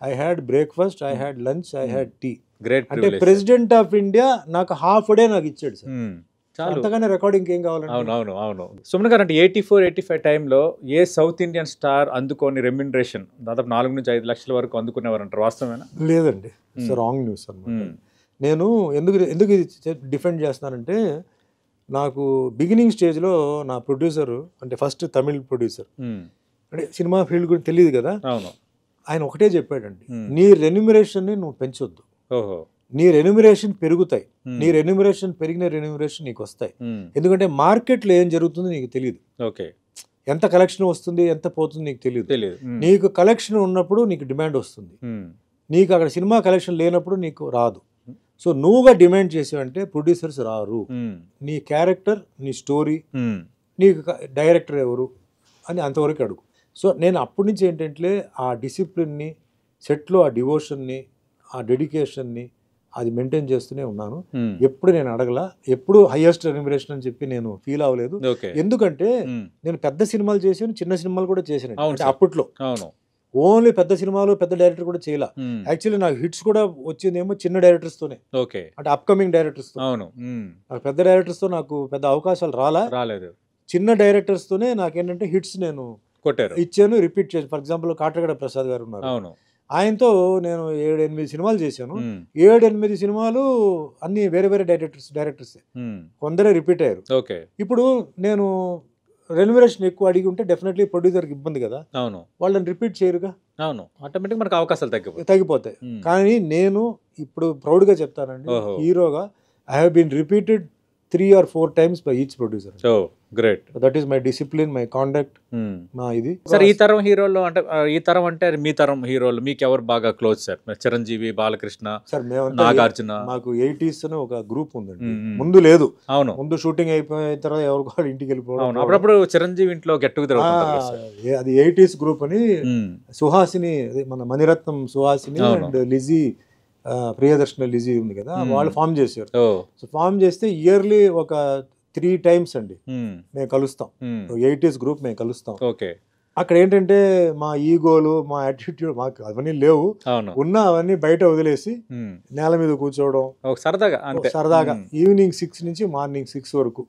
I had breakfast, I had lunch, I had tea. Great అంటే president of India నాకు half day నాకు ఇచ్చాడు sir. చాలు. అంతగానే recording ఏం కావాలండి. అవును. సుమన్ గారు అంటే 84-85 టైంలో ఏ సౌత్ ఇండియన్ స్టార్ అందుకోని రెమ్యునరేషన్ దాదాపు 4 నుంచి 5 లక్షల వరకు అందుకునేవారు అంటారు, వాస్తవేనా? లేదండి, ఇట్స్ రాంగ్ న్యూస్ అన్నమాట. నేను ఎందుకు డిఫెండ్ చేస్తున్నానంటే నాకు బిగినింగ్ స్టేజ్లో నా ప్రొడ్యూసర్ అంటే ఫస్ట్ తమిళ్ ప్రొడ్యూసర్ అంటే సినిమా ఫీల్డ్ గురించి తెలియదు కదా, అవును, ఆయన ఒకటే చెప్పాడండి, నీ రెన్యూమరేషన్ని నువ్వు పెంచొద్దు, ఓహో, నీ రెన్యూమరేషన్ పెరుగుతాయి, నీ రెన్యూమరేషన్ పెరిగిన రెన్యూమరేషన్ నీకు వస్తాయి. ఎందుకంటే మార్కెట్లో ఏం జరుగుతుందో నీకు తెలియదు, ఓకే, ఎంత కలెక్షన్ వస్తుంది ఎంత పోతుంది నీకు తెలియదు. నీకు కలెక్షన్ ఉన్నప్పుడు నీకు డిమాండ్ వస్తుంది, నీకు అక్కడ సినిమా కలెక్షన్ లేనప్పుడు నీకు రాదు. సో నువ్వుగా డిమాండ్ చేసావంటే ప్రొడ్యూసర్స్ రారు. నీ క్యారెక్టర్, నీ స్టోరీ, నీకు డైరెక్టర్ ఎవరు అని అంతవరకు అడుగు. సో నేను అప్పటి నుంచి ఏంటంటే ఆ డిసిప్లిన్ని, సెట్లో ఆ డివోషన్ని, ఆ డెడికేషన్ని అది మెయింటైన్ చేస్తూనే ఉన్నాను. ఎప్పుడు నేను అడగలా, ఎప్పుడు హైయెస్ట్ రెమ్యునరేషన్ అని చెప్పి నేను ఫీల్ అవ్వలేదు. ఎందుకంటే నేను పెద్ద సినిమాలు చేసాను, చిన్న సినిమాలు కూడా చేశాను. అంటే అప్పట్లో ఓన్లీ పెద్ద సినిమాలు పెద్ద డైరెక్టర్ కూడా చేయాల. యాక్చువల్లీ నాకు హిట్స్ కూడా వచ్చిందేమో చిన్న డైరెక్టర్స్ తోనే, అంటే అప్కమింగ్ డైరెక్టర్స్ తో. నాకు పెద్ద డైరెక్టర్స్ తో నాకు పెద్ద అవకాశాలు రాలేదు. చిన్న డైరెక్టర్స్ తోనే నాకేంటంటే హిట్స్ నేను ఇచ్చాను, రిపీట్ చేశాను. ఫర్ ఎగ్జాంపుల్ కాట్రగడ ప్రసాద్ గారు ఉన్నారు, ఆయనతో నేను 7-8 సినిమాలు చేశాను. 7-8 సినిమాలు అన్ని వేరే వేరే డైరెక్టర్స్ కొందరే రిపీట్ అయ్యారు. ఇప్పుడు నేను రెన్యుమరేషన్ ఎక్కువ అడిగి ఉంటే డెఫినెట్లీ ప్రొడ్యూసర్కి ఇబ్బంది కదా, వాళ్ళని రిపీట్ చేయరుగా, ఆటోమేటిక్ మనకు అవకాశాలు తగ్గిపోతాయి. కానీ నేను ఇప్పుడు ప్రౌడ్గా చెప్తానండి, హీరోగా I have been repeated 3 or 4 times by each producer. Great, that is my discipline, my conduct, మా ఇది. సార్ ఈ తరం హీరోలు అంటే మీ తరం హీరోలు మీకు ఎవరు బాగా close sir? Chiranjeevi, Balakrishna, sir Nagarjuna. మాకు 80s అని ఒక గ్రూప్ ఉందండి, ముందు లేదు. అవును, ముందు షూటింగ్ అయిపోయిన తర్వాత ఎవరు ఇంటికి వెళ్ళిపోవడం. అప్పుడప్పుడు చిరంజీవి ఇంట్లో గెట్ టుగెదర్ అది 80s గ్రూప్ అని. సుహాసిని, మన మణిరత్నం సుహాసిని అండ్ లిజీ, ప్రియదర్శన లిజీ ఉంది కదా, వాళ్ళు ఫామ్ చేశారు. సో ఫామ్ చేస్తే ఇయర్లీ ఒక 3 times అండి మేము కలుస్తాం. 80s గ్రూప్ మేము కలుస్తాం. అక్కడ ఏంటంటే మా ఈగోలు, మా యాటిట్యూడ్ మాకు అవన్నీ లేవు, ఉన్న అవన్నీ బయట వదిలేసి నేల మీద కూర్చోవడం సరదాగా ఈవినింగ్ 6 నుంచి మార్నింగ్ 6 వరకు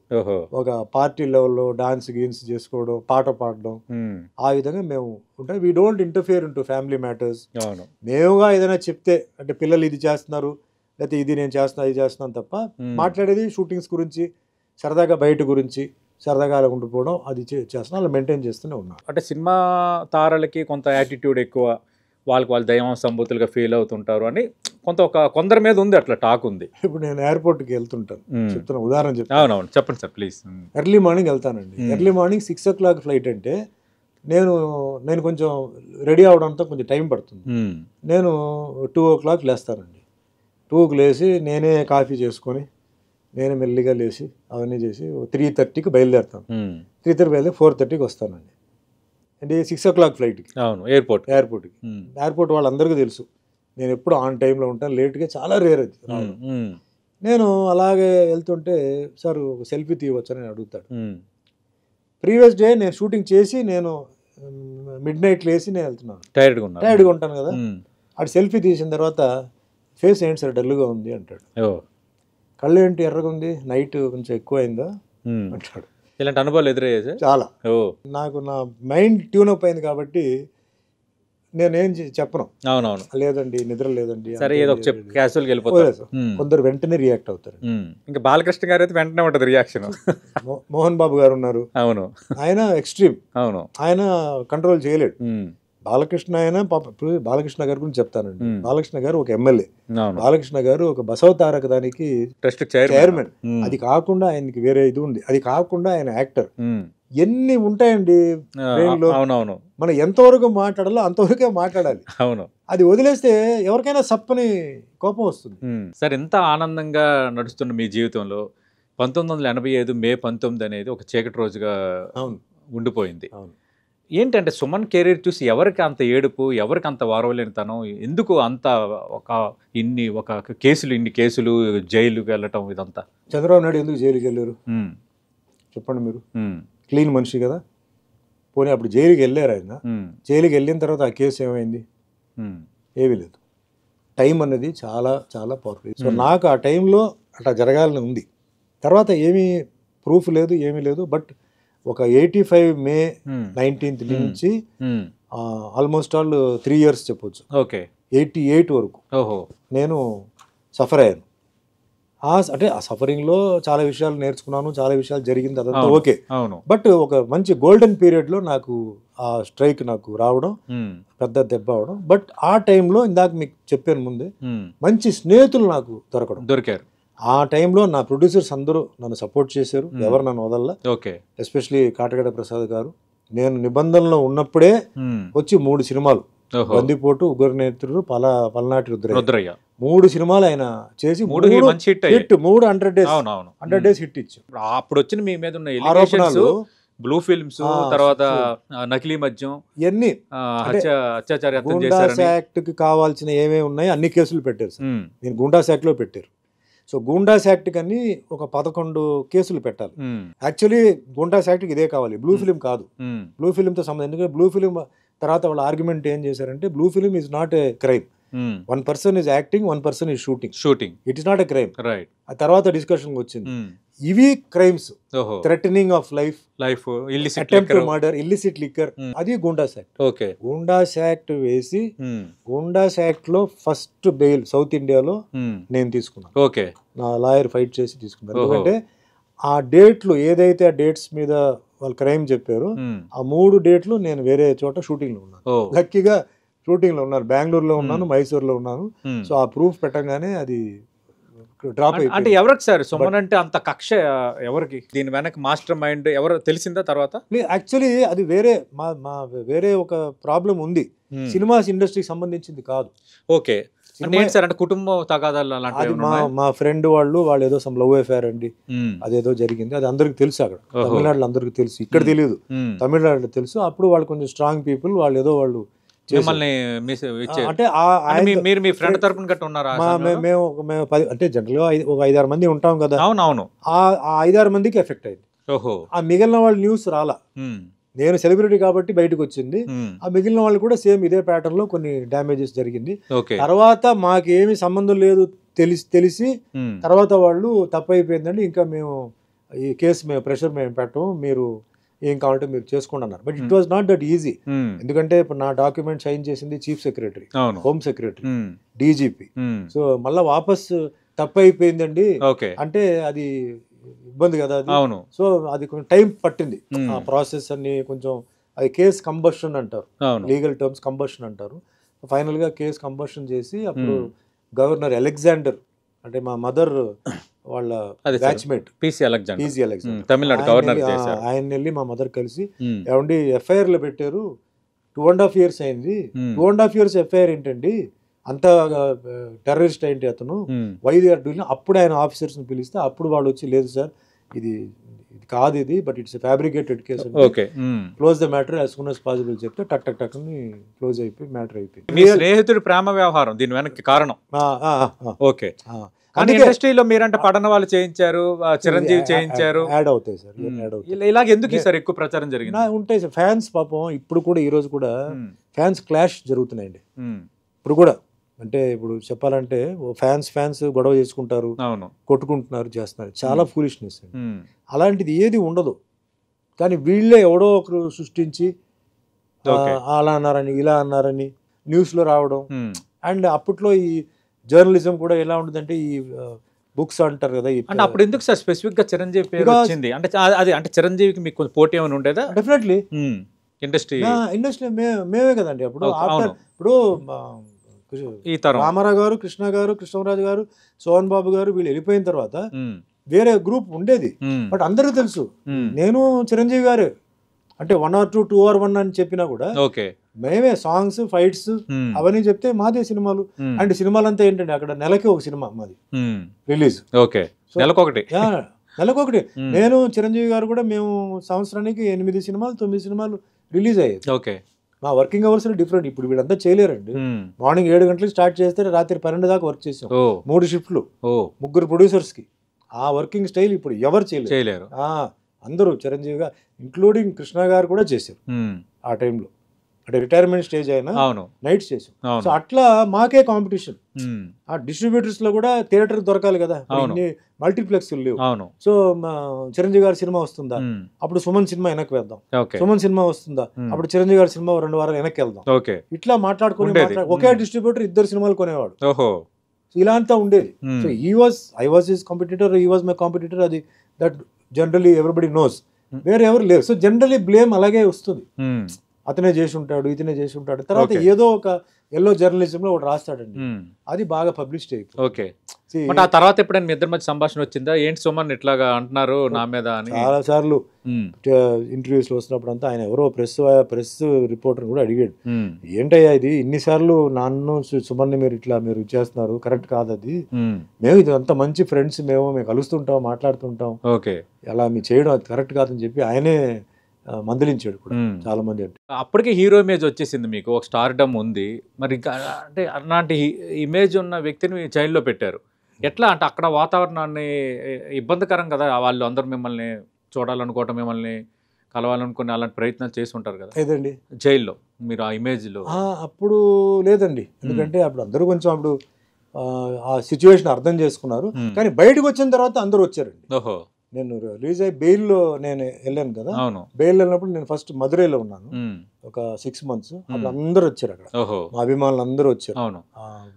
ఒక పార్టీ లెవెల్లో డాన్స్ గేమ్స్ చేసుకోవడం, పాట పాడడం, ఆ విధంగా మేము ఉంటాం. We don't interfere into family matters. మేముగా ఏదైనా చెప్తే అంటే పిల్లలు ఇది చేస్తున్నారు లేకపోతే ఇది నేను చేస్తున్నా ఇది చేస్తున్నాను తప్ప మాట్లాడేది షూటింగ్స్ గురించి, సరదాగా బయట గురించి సరదాగా ఉండిపోవడం అది చేస్తున్నా, అలా మెయింటైన్ చేస్తూనే ఉన్నాం. అంటే సినిమా తారలకి కొంత యాటిట్యూడ్ ఎక్కువ, వాళ్ళు దైవం సంబూతులుగా ఫీల్ అవుతుంటారు అని కొందరి మీద ఉంది, అట్లా టాక్ ఉంది. ఇప్పుడు నేను ఎయిర్పోర్ట్కి వెళ్తుంటాను, చెప్తున్నా ఉదాహరణ చెప్తాను. అవునవును, చెప్పండి సార్ ప్లీజ్. ఎర్లీ మార్నింగ్ వెళ్తానండి. ఎర్లీ మార్నింగ్ 6 o'clock ఫ్లైట్ అంటే నేను కొంచెం రెడీ అవడంతో కొంచెం టైం పడుతుంది. నేను 2 o'clock లేస్తానండి. 2కి లేచి నేనే కాఫీ చేసుకొని నేనే మెల్లిగా లేచి అవన్నీ చేసి 3:30కి బయలుదేరుతాను. 3:30 బయలుదేరి 4:30కి వస్తానండి. అంటే 6 o'clock ఫ్లైట్కి ఎయిర్పోర్ట్కి. ఎయిర్పోర్ట్ వాళ్ళందరికీ తెలుసు నేను ఎప్పుడు ఆన్ టైంలో ఉంటాను, లేట్గా చాలా రేర్ అది. నేను అలాగే వెళ్తుంటే సార్ ఒక సెల్ఫీ తీయవచ్చు అని అడుగుతాడు. ప్రీవియస్ డే నేను షూటింగ్ చేసి నేను మిడ్-నైట్ లేసి నేను వెళ్తున్నాను, టైర్డ్గా ఉంటాను కదా. అటు సెల్ఫీ తీసిన తర్వాత ఫేస్ ఏంటి సార్ డల్గా ఉంది అంటాడు. కళ్ళు ఏంటి ఎర్రగా ఉంది, నైట్ కొంచెం ఎక్కువ అయిందా అంటాడు. ఇలాంటి అనుభవాలు ఎదురయ్యాయి చాలా. నాకు నా మైండ్ ట్యూన్ అప్ అయింది కాబట్టి నేనేం చెప్పను. అవునవును, లేదండి నిద్ర లేదండి సరే ఏదో క్యాజువల్గా వెళ్ళిపోతారు. కొందరు వెంటనే రియాక్ట్ అవుతారు. ఇంకా బాలకృష్ణ గారు అయితే వెంటనే ఉంటుంది రియాక్షన్. మోహన్ బాబు గారు ఉన్నారు, అవును, ఆయన ఎక్స్ట్రీమ్, అవును, ఆయన కంట్రోల్ చేయలేడు. బాలకృష్ణ అయినా పాప ఇప్పుడు బాలకృష్ణ గారి గురించి చెప్తానండి. మ్మ్. బాలకృష్ణ గారు ఒక ఎమ్మెల్యే, అవును. బాలకృష్ణ గారు ఒక బసవతారక దానికి ట్రస్ట్ చైర్మన్. మ్మ్. అది కాకుండా ఆయనకి వేరే ఇది ఉంది, అది కాకుండా ఆయన యాక్టర్. మ్మ్. ఎన్ని ఉంటాయండి brain లో. అవునవును. మనం ఎంతవరకు మాట్లాడాలో అంతవరకే మాట్లాడాలి. అవును. అది వదిలేస్తే ఎవరికైనా సప్పని కోపం వస్తుంది. సార్, ఎంత ఆనందంగా నడుస్తున్న మీ జీవితంలో 1985 మే 19 అనేది ఒక చీకటి రోజుగా అవును ఉండిపోయింది. అవును. ఏంటంటే సుమన్ కెరీర్ చూసి ఎవరికి అంత ఏడుపు, ఎవరికి అంత వారవలేనితనం, ఎందుకు అంత ఒక కేసులు, ఇన్ని కేసులు, జైలుకి వెళ్ళటం ఇదంతా? చంద్రబాబు నాయుడు ఎందుకు జైలుకి వెళ్ళారు ఉమ్, చెప్పండి మీరు? ఉమ్, క్లీన్ మనిషి కదా. పోనీ అప్పుడు జైలుకి వెళ్ళారు ఆయన. ఉమ్, జైలుకి వెళ్ళిన తర్వాత ఆ కేసు ఏమైంది? ఉమ్, ఏమీ లేదు. టైం అనేది చాలా చాలా పవర్ఫుల్. So Hmm. నాకు ఆ టైంలో అట్లా జరగాలని ఉంది. తర్వాత ఏమీ ప్రూఫ్ లేదు, ఏమీ లేదు. బట్ ఒక 85 మే ఉమ్, 19th Hmm. నుంచి ఉమ్, ఆల్మోస్ట్ ఆల్ 3 years చెప్పొచ్చు, ఓకే. 88 వరకు ఓహో. నేను సఫర్ అయ్యాను. అంటే ఆ సఫరింగ్లో చాలా విషయాలు నేర్చుకున్నాను, చాలా విషయాలు జరిగింది, అదంతా అవును. ఓకే. అవును. బట్ ఒక మంచి గోల్డెన్ పీరియడ్లో నాకు ఆ స్ట్రైక్ నాకు రావడం, ఉమ్, పెద్ద దెబ్బ అవడం. బట్ ఆ టైంలో ఇందాక మీకు చెప్పాను ముందే, ఉమ్, మంచి స్నేహితులు నాకు దొరకడం. దొరికారు. ఆ టైంలో నా ప్రొడ్యూసర్స్ అందరూ నన్ను సపోర్ట్ చేశారు. Hmm. ఎవరు నన్ను వదల్లా. ఓకే. ఎస్పెషలీ కాటగడ ప్రసాద్ గారు. నేను నిబంధనలో ఉన్నప్పుడే ఉమ్, వచ్చి 3 సినిమాలు, ఓహో. బందిపోటు, ఉగ్రనేత్రుడు, పల్నాటి రుద్రయ్య, రుద్రయ్య 3 సినిమాలు ఆయన చేసి 3 మంచి హిట్ అయ్యాయి. హిట్, 3 100 days, అవునవును. 100 days హిట్ ఇచ్చాం. అప్పుడు వచ్చిన మీ మీద ఉన్న ఎలిగేషన్స్, ఆరోపణలు బ్లూ ఫిల్మ్స్, ఆ, తర్వాత సో- నకిలీ మద్యం, ఇవన్నీ అత్యాచార యత్నం గుండాస్ చేశారని. యాక్ట్ కి కావాల్సిన ఏమేమి ఉన్నాయో అన్ని కేసులు పెట్టారు సార్. ఉమ్, నేను గుండాస్ యాక్ట్ లో పెట్టారు. సో గుండాస్ యాక్ట్ కని ఒక 11 కేసులు పెట్టాలి. ఉమ్, యాక్చువల్లీ గుండాస్ యాక్ట్కి ఇదే కావాలి, బ్లూ ఫిలిం కాదు. ఉమ్, బ్లూ ఫిలింతో సంబంధం, ఎందుకంటే బ్లూ ఫిలిం తర్వాత వాళ్ళ ఆర్గ్యుమెంట్ ఏం చేశారంటే blue film is not a crime. Um, 1 person is acting, 1 person is shooting. Shooting, it is not a crime. Right. ఆ తర్వాత డిస్కషన్ వచ్చింది ఉమ్, ఇవి క్రైమ్స్. ఓహో. Threatening of life, life, illicit attempt liquor. Murder, illicit liquor, Hmm. అది goondas act. Okay. Goondas act వేసి ఉమ్, goondas act లో first bail south ఇండియాలో ఉమ్, నేను తీసుకున్నాను. ఓకే. నా లాయర్ ఫైట్ చేసి తీసుకున్నాను. ఓహో. ఎందుకంటే ఆ డేట్లు ఏదైతే ఆ డేట్స్ మీద వాళ్ళు క్రైమ్ చెప్పారో ఉమ్, ఆ 3 డేట్లు నేను వేరే చోట షూటింగ్లో ఉన్నాను. ఓ. లక్కీగా షూటింగ్లో ఉన్నాను, బెంగళూరులో ఉన్నాను, మైసూర్లో ఉన్నాను. ఉమ్. సో ఆ ప్రూఫ్ పెట్టగానే అది డ్రాప్ అంటే అయిపోయింది. ఎవరికి సార్ సుమన్ అంటే అంత కక్ష? ఎవరికి దీని వెనక మాస్టర్ మైండ్ ఎవరు తెలిసిందా తర్వాత? యాక్చువల్లీ అది వేరే మా వేరే ఒక ప్రాబ్లం ఉంది, ఉమ్, సినిమాస్ ఇండస్ట్రీకి సంబంధించింది కాదు. ఓకే. అంటే సినిమా- ఏంటి సార్, అంటే కుటుంబ తగాదాలు అలాంటివి అది ఏమైనా ఉన్నాయా? మా ఫ్రెండ్ వాళ్ళు ఏదో సమ్ లవ్ అఫేర్ అండి, ఉమ్, అదేదో జరిగింది. అది అందరికి తెలుసు, అక్కడ ఓహో. తమిళనాడులో అందరికి తెలుసు, ఇక్కడ తెలియదు. ఉమ్. తమిళనాడులో తెలుసు. అప్పుడు వాళ్ళు కొంచెం స్ట్రాంగ్ పీపుల్, వాళ్ళు చేశారు. మిమ్మల్ని ఇచ్చే అంటే మీరు మీ ఫ్రెండ్ తరపున గట్ట ఉన్నారా? మేము 10 అంటే జనరల్గా ఒక 5-6 మంది ఉంటాం కదా. అవునవును. ఆ 5-6 మందికి ఎఫెక్ట్ అయింది. ఓహో. ఆ మిగిలిన వాళ్ళు న్యూస్ రాలా. ఉమ్, నేను సెలబ్రిటీ కాబట్టి బయటకు వచ్చింది. ఉమ్, ఆ మిగిలిన వాళ్ళు కూడా సేమ్ ఇదే ప్యాటర్న్ లో కొన్ని డ్యామేజెస్ జరిగింది. ఓకే. తర్వాత మాకేమీ సంబంధం లేదు తెలిసి ఉమ్, తర్వాత వాళ్ళు తప్పు అయిపోయిందండి, ఇంకా మేము ఈ కేసు ప్రెషర్ మేము పెట్టము, మీరు ఏం కావాలంటే మీరు చేసుకోండి అన్నారు. But it was not that easy. Um, ఎందుకంటే ఇప్పుడు నా డాక్యుమెంట్ సైన్ చేసింది చీఫ్ సెక్రటరీ, అవును. Home secretary, um, DGP. Um, so మళ్ళీ వాపస్ తప్పు అయిపోయిందండి ఓకే. అంటే అది ఇబ్బంది కదా అది. అవును. సో అది కొంచెం టైం పట్టింది. Hmm. ఆ ప్రాసెస్ అన్ని కొంచెం, అది కేస్ కంబషన్ అంటారు, అవును. లీగల్ టర్మ్స్ కంబషన్ అంటారు. ఫైనల్గా కేస్ కంబషన్ చేసి అప్పుడు గవర్నర్ అలెగ్జాండర్, అంటే మా మదర్ వాళ్ళ అదే sir. Batchmate PC Alexander. PG Alexander, Tamil Nadu governor చేశారు. ఆయన వెళ్ళి మా మదర్ కలిసి ఉమ్, ఏమండి ఎఫ్ఐఆర్లో పెట్టారు, 2.5 years అయింది, ఉమ్, 2.5 years ఎఫ్ఐఆర్ ఏంటండి, అంత టెర్రరిస్ట్ ఏంటి అతను, ఉమ్, వైద్య డూలింగ్. అప్పుడు ఆయన ఆఫీసర్స్ని పిలిస్తే అప్పుడు వాళ్ళు వచ్చి, లేదు సార్ ఇది కాదు ఇది, but it's fabricated case, okay. Um. Close the matter as soon as possible చెప్తే టక్ అని క్లోజ్ అయిపోయి మ్యాటర్ అయిపోయింది. మీ స్నేహితుడి ప్రేమ వ్యవహారం దీని వెనక్కి కారణం. ఓకే. కానీ అందుకే ఇండస్ట్రీలో మీరంటే పడన వాళ్ళు చేయించారు, చిరంజీవి చేయించారు, యాడ్ అవుతాయి సార్, యాడ్ అవుతాయి. ఇలాగ ఎందుకు సార్ ఎక్కువ ప్రచారం జరిగింది? ఉంటాయి సార్ ఫ్యాన్స్. పాపం ఇప్పుడు కూడా, ఈ రోజు కూడా ఉమ్, ఫ్యాన్స్ క్లాష్ జరుగుతున్నాయండి ఉమ్, ఇప్పుడు కూడా. అంటే ఇప్పుడు చెప్పాలంటే ఫ్యాన్స్ గొడవ చేసుకుంటారు, అవును. కొట్టుకుంటున్నారు, చేస్తున్నారు. చాలా ఫూలిష్నెస్ అండి. ఉమ్, అలాంటిది ఏది ఉండదు. కానీ వీళ్ళే ఎవడో ఒకరు సృష్టించి ఓకే. అలా అన్నారని ఇలా అన్నారని న్యూస్లో రావడం. ఉమ్. అండ్ అప్పట్లో ఈ జర్నలిజం కూడా ఎలా ఉంటుందంటే, ఈ బుక్స్ అంటారు కదా, అంటే అప్పుడు ఎందుకు సార్ స్పెసిఫిక్ గా చిరంజీవి పేరు Because- వచ్చింది? అంటే అది అంటే చిరంజీవికి మీకు కొంచెం పోటీ ఏమైనా ఉండేదా? డెఫినెట్లీ ఉమ్, ఇండస్ట్రీ మేమే కదండి అప్పుడు. ఆఫ్టర్ ఇప్పుడు రామారావు గారు, కృష్ణ గారు, కృష్ణరాజు గారు, సోహన్ బాబు గారు వీళ్ళు వెళ్ళిపోయిన తర్వాత వేరే గ్రూప్ ఉండేది. బట్ అందరికీ తెలుసు నేను చిరంజీవి గారు అంటే 1 or 2, 2 or 1 అని చెప్పినా కూడా మేమే సాంగ్స్ ఫైట్స్ అవన్నీ చెప్తే మాదే సినిమాలు. అండ్ సినిమాలంతా ఏంటంటే అక్కడ నెలకి ఒక సినిమా మాది రిలీజ్. నెలకొకటి. నేను చిరంజీవి గారు కూడా మేము సంవత్సరానికి 8 సినిమాలు 9 సినిమాలు రిలీజ్ అయ్యాయి. మా వర్కింగ్ అవర్స్ డిఫరెంట్. ఇప్పుడు వీళ్ళంతా చేయలేరండి. మార్నింగ్ 7 గంటలకు స్టార్ట్ చేస్తే రాత్రి 12 దాకా వర్క్ చేసాం. 3 షిఫ్ట్లు, 3 ప్రొడ్యూసర్స్ కి. ఆ వర్కింగ్ స్టైల్ ఇప్పుడు ఎవరు చేయలేరు. అందరూ చిరంజీవిగా ఇంక్లూడింగ్ కృష్ణ గారు కూడా చేశారు ఆ టైంలో. అంటే రిటైర్మెంట్ స్టేజ్ అయినా నైట్స్ చేసాం. సో అట్లా మాకే కాంపిటీషన్. ఆ డిస్ట్రిబ్యూటర్స్ లో కూడా థియేటర్ దొరకాలి కదా, మల్టీప్లెక్స్ లేవు. సో చిరంజీవి గారి సినిమా వస్తుందా, అప్పుడు సుమన్ సినిమా వెనక్కి వెళ్దాం. సుమన్ సినిమా వస్తుందా, అప్పుడు చిరంజీవి గారి సినిమా 2 వారాలు వెనక్కి వెళ్దాం. ఇట్లా మాట్లాడుకుని ఒకే డిస్ట్రిబ్యూటర్ 2 సినిమాలు కొనేవాడు. ఇలా అంతా ఉండేది. So I was his competitor, he was my competitor. అది దట్ జనరలీ ఎవ్రీబడి నోస్. వేరే ఎవరు లేరు. సో జనరలీ బ్లేమ్ అలాగే వస్తుంది. అతనే చేసి ఉంటాడు, ఇతనే చేసి ఉంటాడు. తర్వాత ఏదో ఒక ఎల్లో జర్నలిజం లో ఒకటి రాస్తాడండి, అది బాగా పబ్లిసిటీ అయిపోయింది. ఆ తర్వాత ఎప్పుడైనా మీ ఇద్దరి మధ్య సంభాషణ వచ్చిందా, ఏంటి సుమన్ ఇట్లాగా అంటున్నారు నా మీద అని? చాలా సార్లు ఇంటర్వ్యూస్ లో వస్తున్నప్పుడు అంతా ఆయన ఎవరో ప్రెస్ రిపోర్టర్ కూడా అడిగాడు, ఏంటయ్యా ఇది ఇన్నిసార్లు నన్ను సుమన్ ని మీరు చేస్తున్నారు, కరెక్ట్ కాదు అది. మేము ఇది అంత మంచి ఫ్రెండ్స్, మేము కలుస్తుంటాం, మాట్లాడుతుంటాం, అలా మీరు చేయడం అది కరెక్ట్ కాదని చెప్పి ఆయనే మందలించాడు కూడా చాలా మంది. అంటే అప్పటికే హీరో ఇమేజ్ వచ్చేసింది, మీకు ఒక స్టార్డమ్ ఉంది. మరి అంటే అలాంటి ఇమేజ్ ఉన్న వ్యక్తిని జైల్లో పెట్టారు. ఎట్లా అంటే అక్కడ వాతావరణాన్ని ఇబ్బందికరం కదా, వాళ్ళు అందరూ మిమ్మల్ని చూడాలనుకోవటం, మిమ్మల్ని కలవాలనుకుని అలాంటి ప్రయత్నాలు చేసి ఉంటారు కదా ఏదండి జైల్లో మీరు ఆ ఇమేజ్లో? అప్పుడు లేదండి, ఎందుకంటే అప్పుడు అందరూ కొంచెం అప్పుడు ఆ సిచ్యువేషన్ అర్థం చేసుకున్నారు. కానీ బయటకు వచ్చిన తర్వాత అందరూ వచ్చారండి. నేను రిలీజ్ అయ్యి బెయిల్లో నేను వెళ్ళాను కదా, బెయిల్ వెళ్ళినప్పుడు నేను ఫస్ట్ మధురైలో ఉన్నాను ఒక 6 months. అప్పుడు అందరూ వచ్చారు, అక్కడ మా అభిమానులు అందరూ వచ్చారు.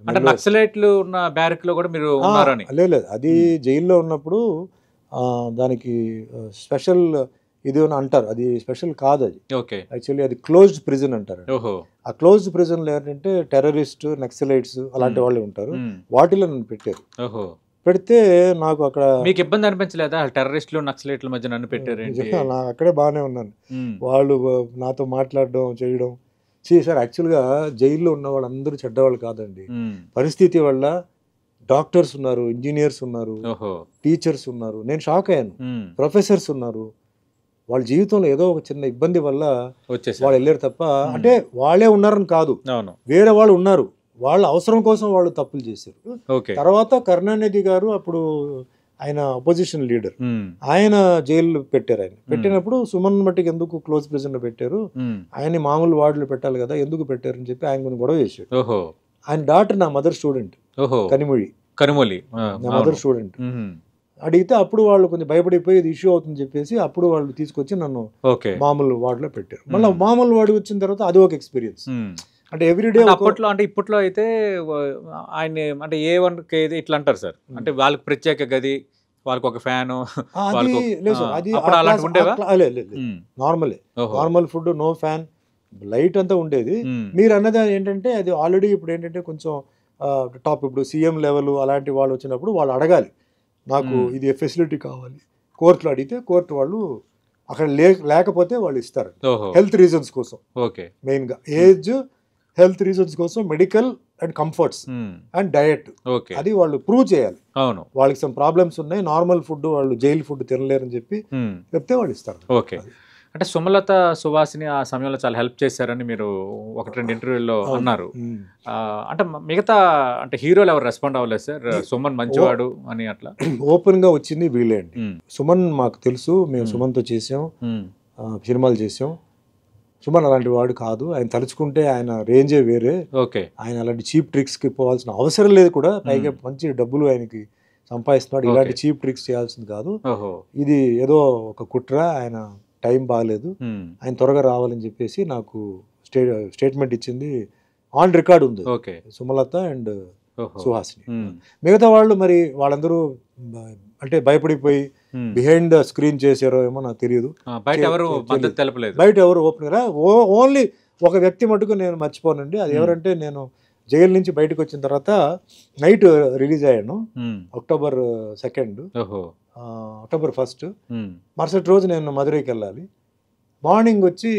అంటే నక్సలైట్లు ఉన్న బ్యారక్ లో కూడా మీరు ఉన్నారని? లేదు, అది జైల్లో ఉన్నప్పుడు దానికి స్పెషల్ ఇది అంటారు, అది స్పెషల్ కాదు. అది యాక్చువల్లీ అది క్లోజ్డ్ ప్రిజన్ అంటారు. ఆ క్లోజ్డ్ ప్రిజన్ లో ఏంటంటే టెర్రరిస్ట్, నక్సలైట్స్ అలాంటి వాళ్ళు ఉంటారు. వాటిలో నన్ను పెట్టారు. పెడితే నాకు అక్కడ మీకు ఇబ్బంది అనిపించలేదా, టెర్రరిస్టులు నక్సలైట్ల మధ్య నన్ను పెట్టారు? నాకు అక్కడే బాగానే ఉన్నాను. వాళ్ళు నాతో మాట్లాడడం చేయడం. సార్ యాక్చువల్గా జైల్లో ఉన్న వాళ్ళందరూ చెడ్డవాళ్ళు కాదండి. పరిస్థితి వల్ల డాక్టర్స్ ఉన్నారు, ఇంజనీర్స్ ఉన్నారు, టీచర్స్ ఉన్నారు. నేను షాక్ అయ్యాను. ప్రొఫెసర్స్ ఉన్నారు. వాళ్ళ జీవితంలో ఏదో ఒక చిన్న ఇబ్బంది వల్ల వాళ్ళు వెళ్ళారు తప్ప, అంటే వాళ్ళే ఉన్నారని కాదు, వేరే వాళ్ళు ఉన్నారు, వాళ్ళ అవసరం కోసం వాళ్ళు తప్పులు చేశారు. తర్వాత కరుణానిధి గారు అప్పుడు ఆయన అపోజిషన్ లీడర్, ఆయన జైలు పెట్టారు. ఆయన పెట్టినప్పుడు సుమన్ మట్టికి ఎందుకు క్లోజ్ ప్రిజన్ లో పెట్టారు, ఆయన మామూలు వార్డులో పెట్టాలి కదా, ఎందుకు పెట్టారు అని చెప్పి ఆయన కొన్ని గొడవ చేశాడు. ఆయన డాక్టర్ నా మదర్ స్టూడెంట్, కనిమొళి నా మదర్ స్టూడెంట్. అడిగితే అప్పుడు వాళ్ళు కొంచెం భయపడిపోయి ఇది ఇష్యూ అవుతుందని చెప్పేసి అప్పుడు వాళ్ళు తీసుకొచ్చి నన్ను మామూలు వార్డులో పెట్టారు. మళ్ళీ మామూలు వార్డు వచ్చిన తర్వాత అది ఒక ఎక్స్పీరియన్స్. అంటే ఎవ్రీడే అప్పట్లో, అంటే ఇప్పట్లో అయితే ఆయన అంటే A1 ఇట్లా అంటారు సార్, అంటే వాళ్ళకి ప్రత్యేక గది, వాళ్ళకి ఒక fan, normal food, no fan, light అంతా ఉండేది. మీరు అన్నది ఏంటంటే అది ఆల్రెడీ ఇప్పుడు ఏంటంటే కొంచెం టాప్, ఇప్పుడు సీఎం లెవెల్ అలాంటి వాళ్ళు వచ్చినప్పుడు వాళ్ళు అడగాలి, నాకు ఇది ఫెసిలిటీ కావాలి. కోర్టులో అడిగితే కోర్టు వాళ్ళు అక్కడ లేకపోతే వాళ్ళు ఇస్తారు, హెల్త్ రీజన్స్ కోసం. మెయిన్ గా ఏజ్, హెల్త్ రీజన్స్ కోసం, medical and comforts and diet, అది వాళ్ళు ప్రూవ్ చేయాలి. వాళ్ళకి సమ్ ప్రాబ్లమ్స్ ఉన్నాయి, నార్మల్ ఫుడ్ వాళ్ళు జైల్ ఫుడ్ తినలేరని చెప్పి చెప్తే వాళ్ళు ఇస్తారు. అంటే సుమలత, సువాసిని ఆ సమయంలో చాలా హెల్ప్ చేశారని మీరు 1-2 ఇంటర్వ్యూల్లో అన్నారు. అంటే మిగతా అంటే హీరోలు ఎవరు రెస్పాండ్ అవ్వలేదు సార్, సుమన్ మంచివాడు అని అట్లా? ఓపెన్ గా వచ్చింది వీళ్ళే అండి. సుమన్ మాకు తెలుసు, మేము సుమన్తో చేసాం, సినిమాలు చేసాం. సుమన్ అలాంటి వాడు కాదు, ఆయన తలుచుకుంటే ఆయన రేంజే వేరే. ఆయన అలాంటి చీప్ ట్రిక్స్ కి పోవాల్సిన అవసరం లేదు కూడా. పైగా మంచి డబ్బులు ఆయనకి సంపాదిస్తున్నాడు, ఇలాంటి చీప్ ట్రిక్స్ చేయాల్సింది కాదు. ఇది ఏదో ఒక కుట్ర, ఆయన టైం బాగాలేదు, ఆయన త్వరగా రావాలని చెప్పేసి నాకు స్టేట్మెంట్ ఇచ్చింది, ఆన్ రికార్డ్ ఉంది సుమలత అండ్ సుహాసిని. మిగతా వాళ్ళు మరి వాళ్ళందరూ అంటే భయపడిపోయి బిహైండ్ ద స్క్రీన్ చేశారో ఏమో నాకు తెలియదు. బయట ఎవరు మద్దతు తెలపలేదు. బయట ఎవరు ఓపెన్ ఓన్లీ ఒక వ్యక్తి మటుకు నేను మర్చిపోనండి. అది ఎవరంటే, నేను జైలు నుంచి బయటకు వచ్చిన తర్వాత నైట్ రిలీజ్ అయ్యాను, అక్టోబర్ 2, అక్టోబర్ 1. మరుసటి రోజు నేను మధురైకి వెళ్ళాలి. మార్నింగ్ వచ్చి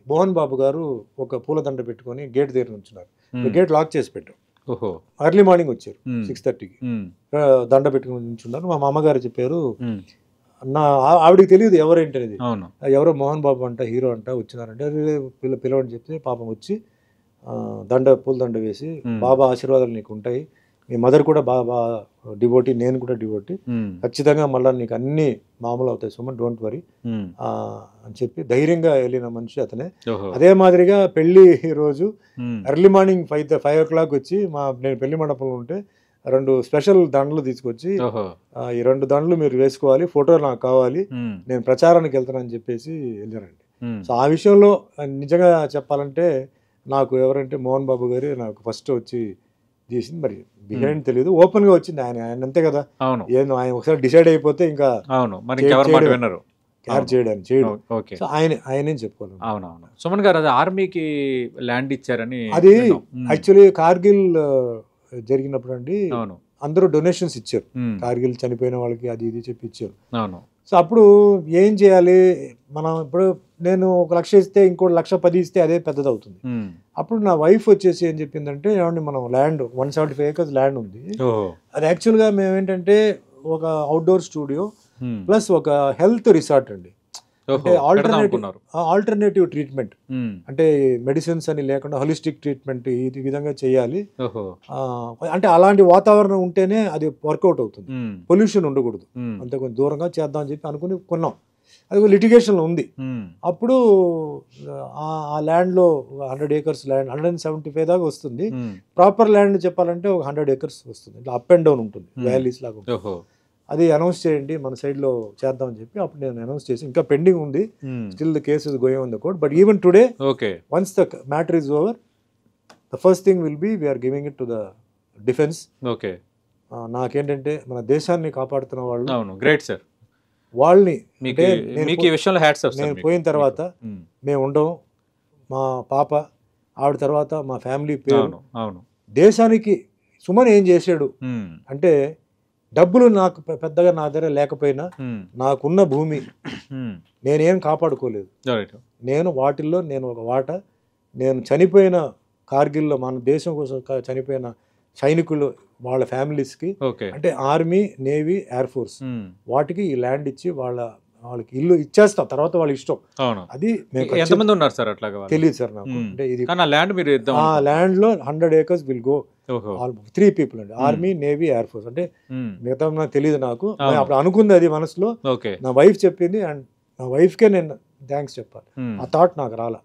మోహన్ బాబు గారు ఒక పూలదండ పెట్టుకొని గేట్ దగ్గర ఉంచున్నారు. గేట్ లాక్ చేసి పెట్టాం. ఎర్లీ మార్నింగ్ వచ్చారు 6:30కి, దండ పెట్టుకుని ఉంచున్నారు. మా మామగారు చెప్పారు, ఆవిడకి తెలియదు ఎవరేంటి అనేది. ఎవరో మోహన్ బాబు అంట, హీరో అంట వచ్చినారంటే, పిలవని చెప్తే పాపం వచ్చి పూలదండ వేసి, బాబా ఆశీర్వాదాలు నీకు ఉంటాయి, మీ మదర్ కూడా బాబా డివోటీ, నేను కూడా డివోటీ, ఖచ్చితంగా మళ్ళీ నీకు అన్ని మామూలు అవుతాయి సుమన్, డోంట్ వరీ అని చెప్పి ధైర్యంగా వెళ్ళిన మనిషి అతనే. అదే మాదిరిగా పెళ్లి రోజు ఎర్లీ మార్నింగ్ 5 o'clock వచ్చి, నేను పెళ్లి మండపంలో ఉంటే 2 స్పెషల్ దండలు తీసుకొచ్చి, ఈ 2 దండలు మీరు వేసుకోవాలి, ఫోటో నాకు కావాలి, నేను ప్రచారానికి వెళ్తానని చెప్పేసి వెళ్ళారండి. సో ఆ విషయంలో నిజంగా చెప్పాలంటే, నాకు ఎవరంటే మోహన్ బాబు గారు నాకు ఫస్ట్ వచ్చి చేసింది. మరి బిహైండ్ తెలియదు, ఓపెన్ గా వచ్చింది ఆయన అంతే కదా. ఏదో ఆయన ఒకసారి డిసైడ్ అయిపోతే ఇంకా కేర్ చేయడానికి ఆయనే చెప్పుకోవాలి. అవునవును. సుమన్ గారు, అది ఆర్మీకి ల్యాండ్ ఇచ్చారని, అది యాక్చువల్లీ కార్గిల్ జరిగినప్పుడు అండి, అందరూ డొనేషన్స్ ఇచ్చారు, కార్గిల్ చనిపోయిన వాళ్ళకి అది ఇది చెప్పి ఇచ్చారు. సో అప్పుడు ఏం చేయాలి మనం, ఇప్పుడు నేను 1,00,000 ఇస్తే ఇంకోటి 1,10,000 ఇస్తే అదే పెద్దది అవుతుంది. అప్పుడు నా వైఫ్ వచ్చేసి ఏం చెప్పిందంటే, ఏమండి మనం ల్యాండ్ 175 acres ల్యాండ్ ఉంది, అది యాక్చువల్గా మేము ఏంటంటే ఒక అవుట్డోర్ స్టూడియో ప్లస్ ఒక హెల్త్ రిసార్ట్ అండి. అంటే ఆల్టర్నేటివ్ ట్రీట్మెంట్, అంటే మెడిసిన్స్ అని లేకుండా హోలిస్టిక్ ట్రీట్మెంట్ ఈ విధంగా చేయాలి. అంటే అలాంటి వాతావరణం ఉంటేనే అది వర్కౌట్ అవుతుంది, పొల్యూషన్ ఉండకూడదు, అంతే కొంచెం దూరంగా చేద్దాం అని చెప్పి అనుకుని కొన్నాం. అది లిటిగేషన్లో ఉంది. అప్పుడు ఆ ల్యాండ్లో 100 acres ల్యాండ్, 175 దాకా వస్తుంది. ప్రాపర్ ల్యాండ్ చెప్పాలంటే ఒక 100 acres వస్తుంది, ఇట్లా అప్ అండ్ డౌన్ ఉంటుంది, వ్యాలీస్ లాగా ఉంటుంది. అది అనౌన్స్ చేయండి మన సైడ్లో చేద్దామని చెప్పి అప్పుడు నేను అనౌన్స్ చేసి, ఇంకా పెండింగ్ ఉంది, still the case is going on the court, but even today once the matter is over, the first thing will be we're giving it to the defence. నాకేంటంటే మన దేశాన్ని కాపాడుతున్న వాళ్ళు, గ్రేట్ సార్, వాళ్ళని నేను పోయిన తర్వాత మేము ఉండము, మా పాప ఆవిడ తర్వాత మా ఫ్యామిలీ పేరు, దేశానికి సుమన్ ఏం చేశాడు అంటే, డబ్బులు నాకు పెద్దగా నా దగ్గర లేకపోయినా నాకున్న భూమి నేనేం కాపాడుకోలేదు, నేను వాటిల్లో నేను ఒక వాట, నేను చనిపోయిన కార్గిల్లో మన దేశం కోసం చనిపోయిన సైనికులు వాళ్ళ ఫ్యామిలీస్కి, అంటే ఆర్మీ, నేవీ, ఎయిర్ ఫోర్స్, వాటికి ఈ ల్యాండ్ ఇచ్చి వాళ్ళకి ఇల్లు ఇచ్చేస్తాం, తర్వాత వాళ్ళ ఇష్టం. అది ఎంతమంది ఉన్నారు సార్ అట్లాగా తెలియదు సార్ నాకు. అంటే ఇది ఆ ల్యాండ్ లో 100 acres విల్ గో 3 people అండి, ఆర్మీ, నేవీ, ఎయిర్ ఫోర్స్. అంటే మిగతా నాకు తెలియదు, నాకు అప్పుడు అనుకుంది అది మనసులో, నా వైఫ్ చెప్పింది, అండ్ నా వైఫ్కే నేను థ్యాంక్స్ చెప్పాలి, ఆ థాట్ నాకు రాలా.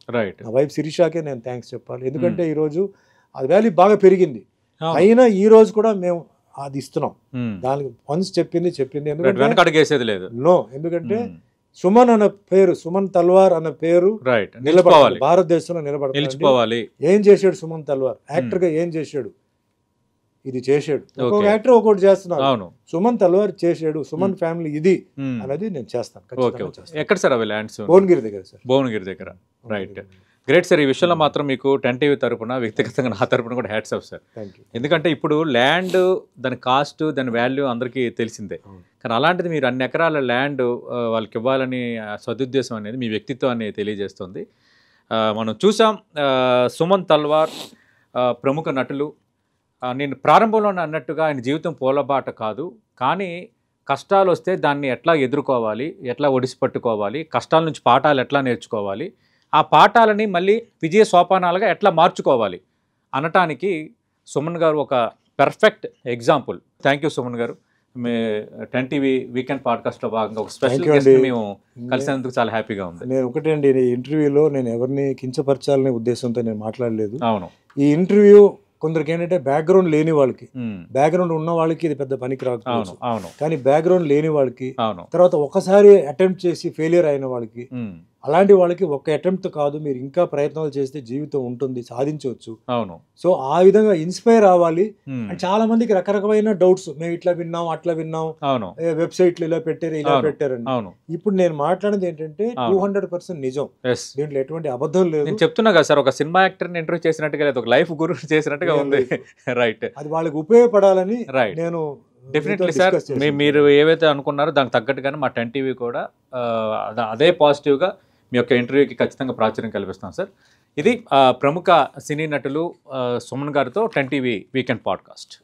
నా వైఫ్ శిరీషాకే నేను థ్యాంక్స్ చెప్పాలి, ఎందుకంటే ఈరోజు అది వాల్యూ బాగా పెరిగింది, అయినా ఈ రోజు కూడా మేము అది ఇస్తున్నాం. దానికి వన్స్ చెప్పింది నో, ఎందుకంటే సుమన్ అన్న పేరు, సుమన్ తల్వార్ అన్న పేరు నిలబడాలి, భారతదేశంలో నిలబడాలి. ఏం చేశాడు సుమన్ తల్వార్, యాక్టర్ గా ఏం చేశాడు, ఇది చేశాడు, ఒక్కొక్క యాక్టర్ ఒక్కొక్కటి చేస్తున్నారు, సుమన్ తల్వార్ చేశాడు, సుమన్ ఫ్యామిలీ ఇది అనేది నేను చేస్తాను. ఎక్కడ సార్ అవి ల్యాండ్స్? భువనగిరి దగ్గర సార్. భువనగిరి దగ్గర, రైట్. Great sir. ఈ విషయంలో మాత్రం మీకు 10 TV తరపున, వ్యక్తిగతంగా నా తరపున కూడా హ్యాట్స్ ఆఫ్ సార్. ఎందుకంటే ఇప్పుడు ల్యాండ్, దాని కాస్ట్, దాని వాల్యూ అందరికీ తెలిసిందే, కానీ అలాంటిది మీరు అన్ని ఎకరాల ల్యాండ్ వాళ్ళకి ఇవ్వాలని సదుద్దేశం అనేది మీ వ్యక్తిత్వాన్ని తెలియజేస్తుంది. మనం చూసాం సుమన్ తల్వార్ ప్రముఖ నటులు. నేను ప్రారంభంలో అన్నట్టుగా ఆయన జీవితం పూలబాట కాదు, కానీ కష్టాలు వస్తే దాన్ని ఎట్లా ఎదుర్కోవాలి, ఎట్లా ఒడిసి పట్టుకోవాలి, కష్టాల నుంచి పాఠాలు ఎట్లా నేర్చుకోవాలి, ఆ పాఠాలని మళ్ళీ విజయ సోపానాలుగా ఎట్లా మార్చుకోవాలి అనటానికి సుమన్ గారు ఒక perfect example. Thank you Suman గారు. మీ 10 TV వీకెండ్ పాడ్కాస్ట్లో భాగంగా ఒక స్పెషల్ గెస్ట్ మేము కలిసినందుకు చాలా హ్యాపీగా ఉంది. నేను ఒకటే అండి, ఇంటర్వ్యూలో నేను ఎవరిని కించపరచాలనే ఉద్దేశంతో నేను మాట్లాడలేదు. అవును, ఈ ఇంటర్వ్యూ కొందరికి ఏంటంటే బ్యాక్గ్రౌండ్ లేని వాళ్ళకి, బ్యాక్గ్రౌండ్ ఉన్న వాళ్ళకి ఇది పెద్ద పనికి రాకపోవచ్చు, కానీ బ్యాక్గ్రౌండ్ లేని వాళ్ళకి, తర్వాత ఒకసారి అటెంప్ట్ చేసి ఫెయిలియర్ అయిన వాళ్ళకి, అలాంటి వాళ్ళకి ఒక్క అటెంప్ట్ కాదు, మీరు ఇంకా ప్రయత్నాలు చేస్తే జీవితం ఉంటుంది, సాధించవచ్చు. అవును. సో ఆ విధంగా ఇన్స్పైర్ అవ్వాలి. అండ్ చాలా మందికి రకరకమైన డౌట్స్, మేము ఇట్లా విన్నాం అట్లా విన్నాం, అవును. వెబ్సైట్లు ఇలా పెట్టారు ఇలా పెట్టారని. అవును. ఇప్పుడు నేను మాట్లాడేది ఏంటంటే 200% నిజం, దీంట్లో ఎటువంటి అబద్ధం లేదు. నేను చెప్తున్నా కదా సార్, ఒక సినిమా యాక్టర్ని ఇంటర్వ్యూ చేసినట్టుగా లేదు, ఒక లైఫ్ గురు చేసినట్టుగా ఉంది. రైట్. అది వాళ్ళకి ఉపయోగపడాలని నేను డెఫినెట్లీ సార్, మీరు ఏవైతే అనుకున్నారో దానికి తగ్గట్టుగానే మా 10 టీవీ కూడా అదే పాజిటివ్గా మీ యొక్క ఇంటర్వ్యూకి ఖచ్చితంగా ప్రాచుర్యం కల్పిస్తాం సార్. ఇది ప్రముఖ సినీ నటులు సుమన్ గారితో 10 టీవీ వీకెండ్ పాడ్కాస్ట్.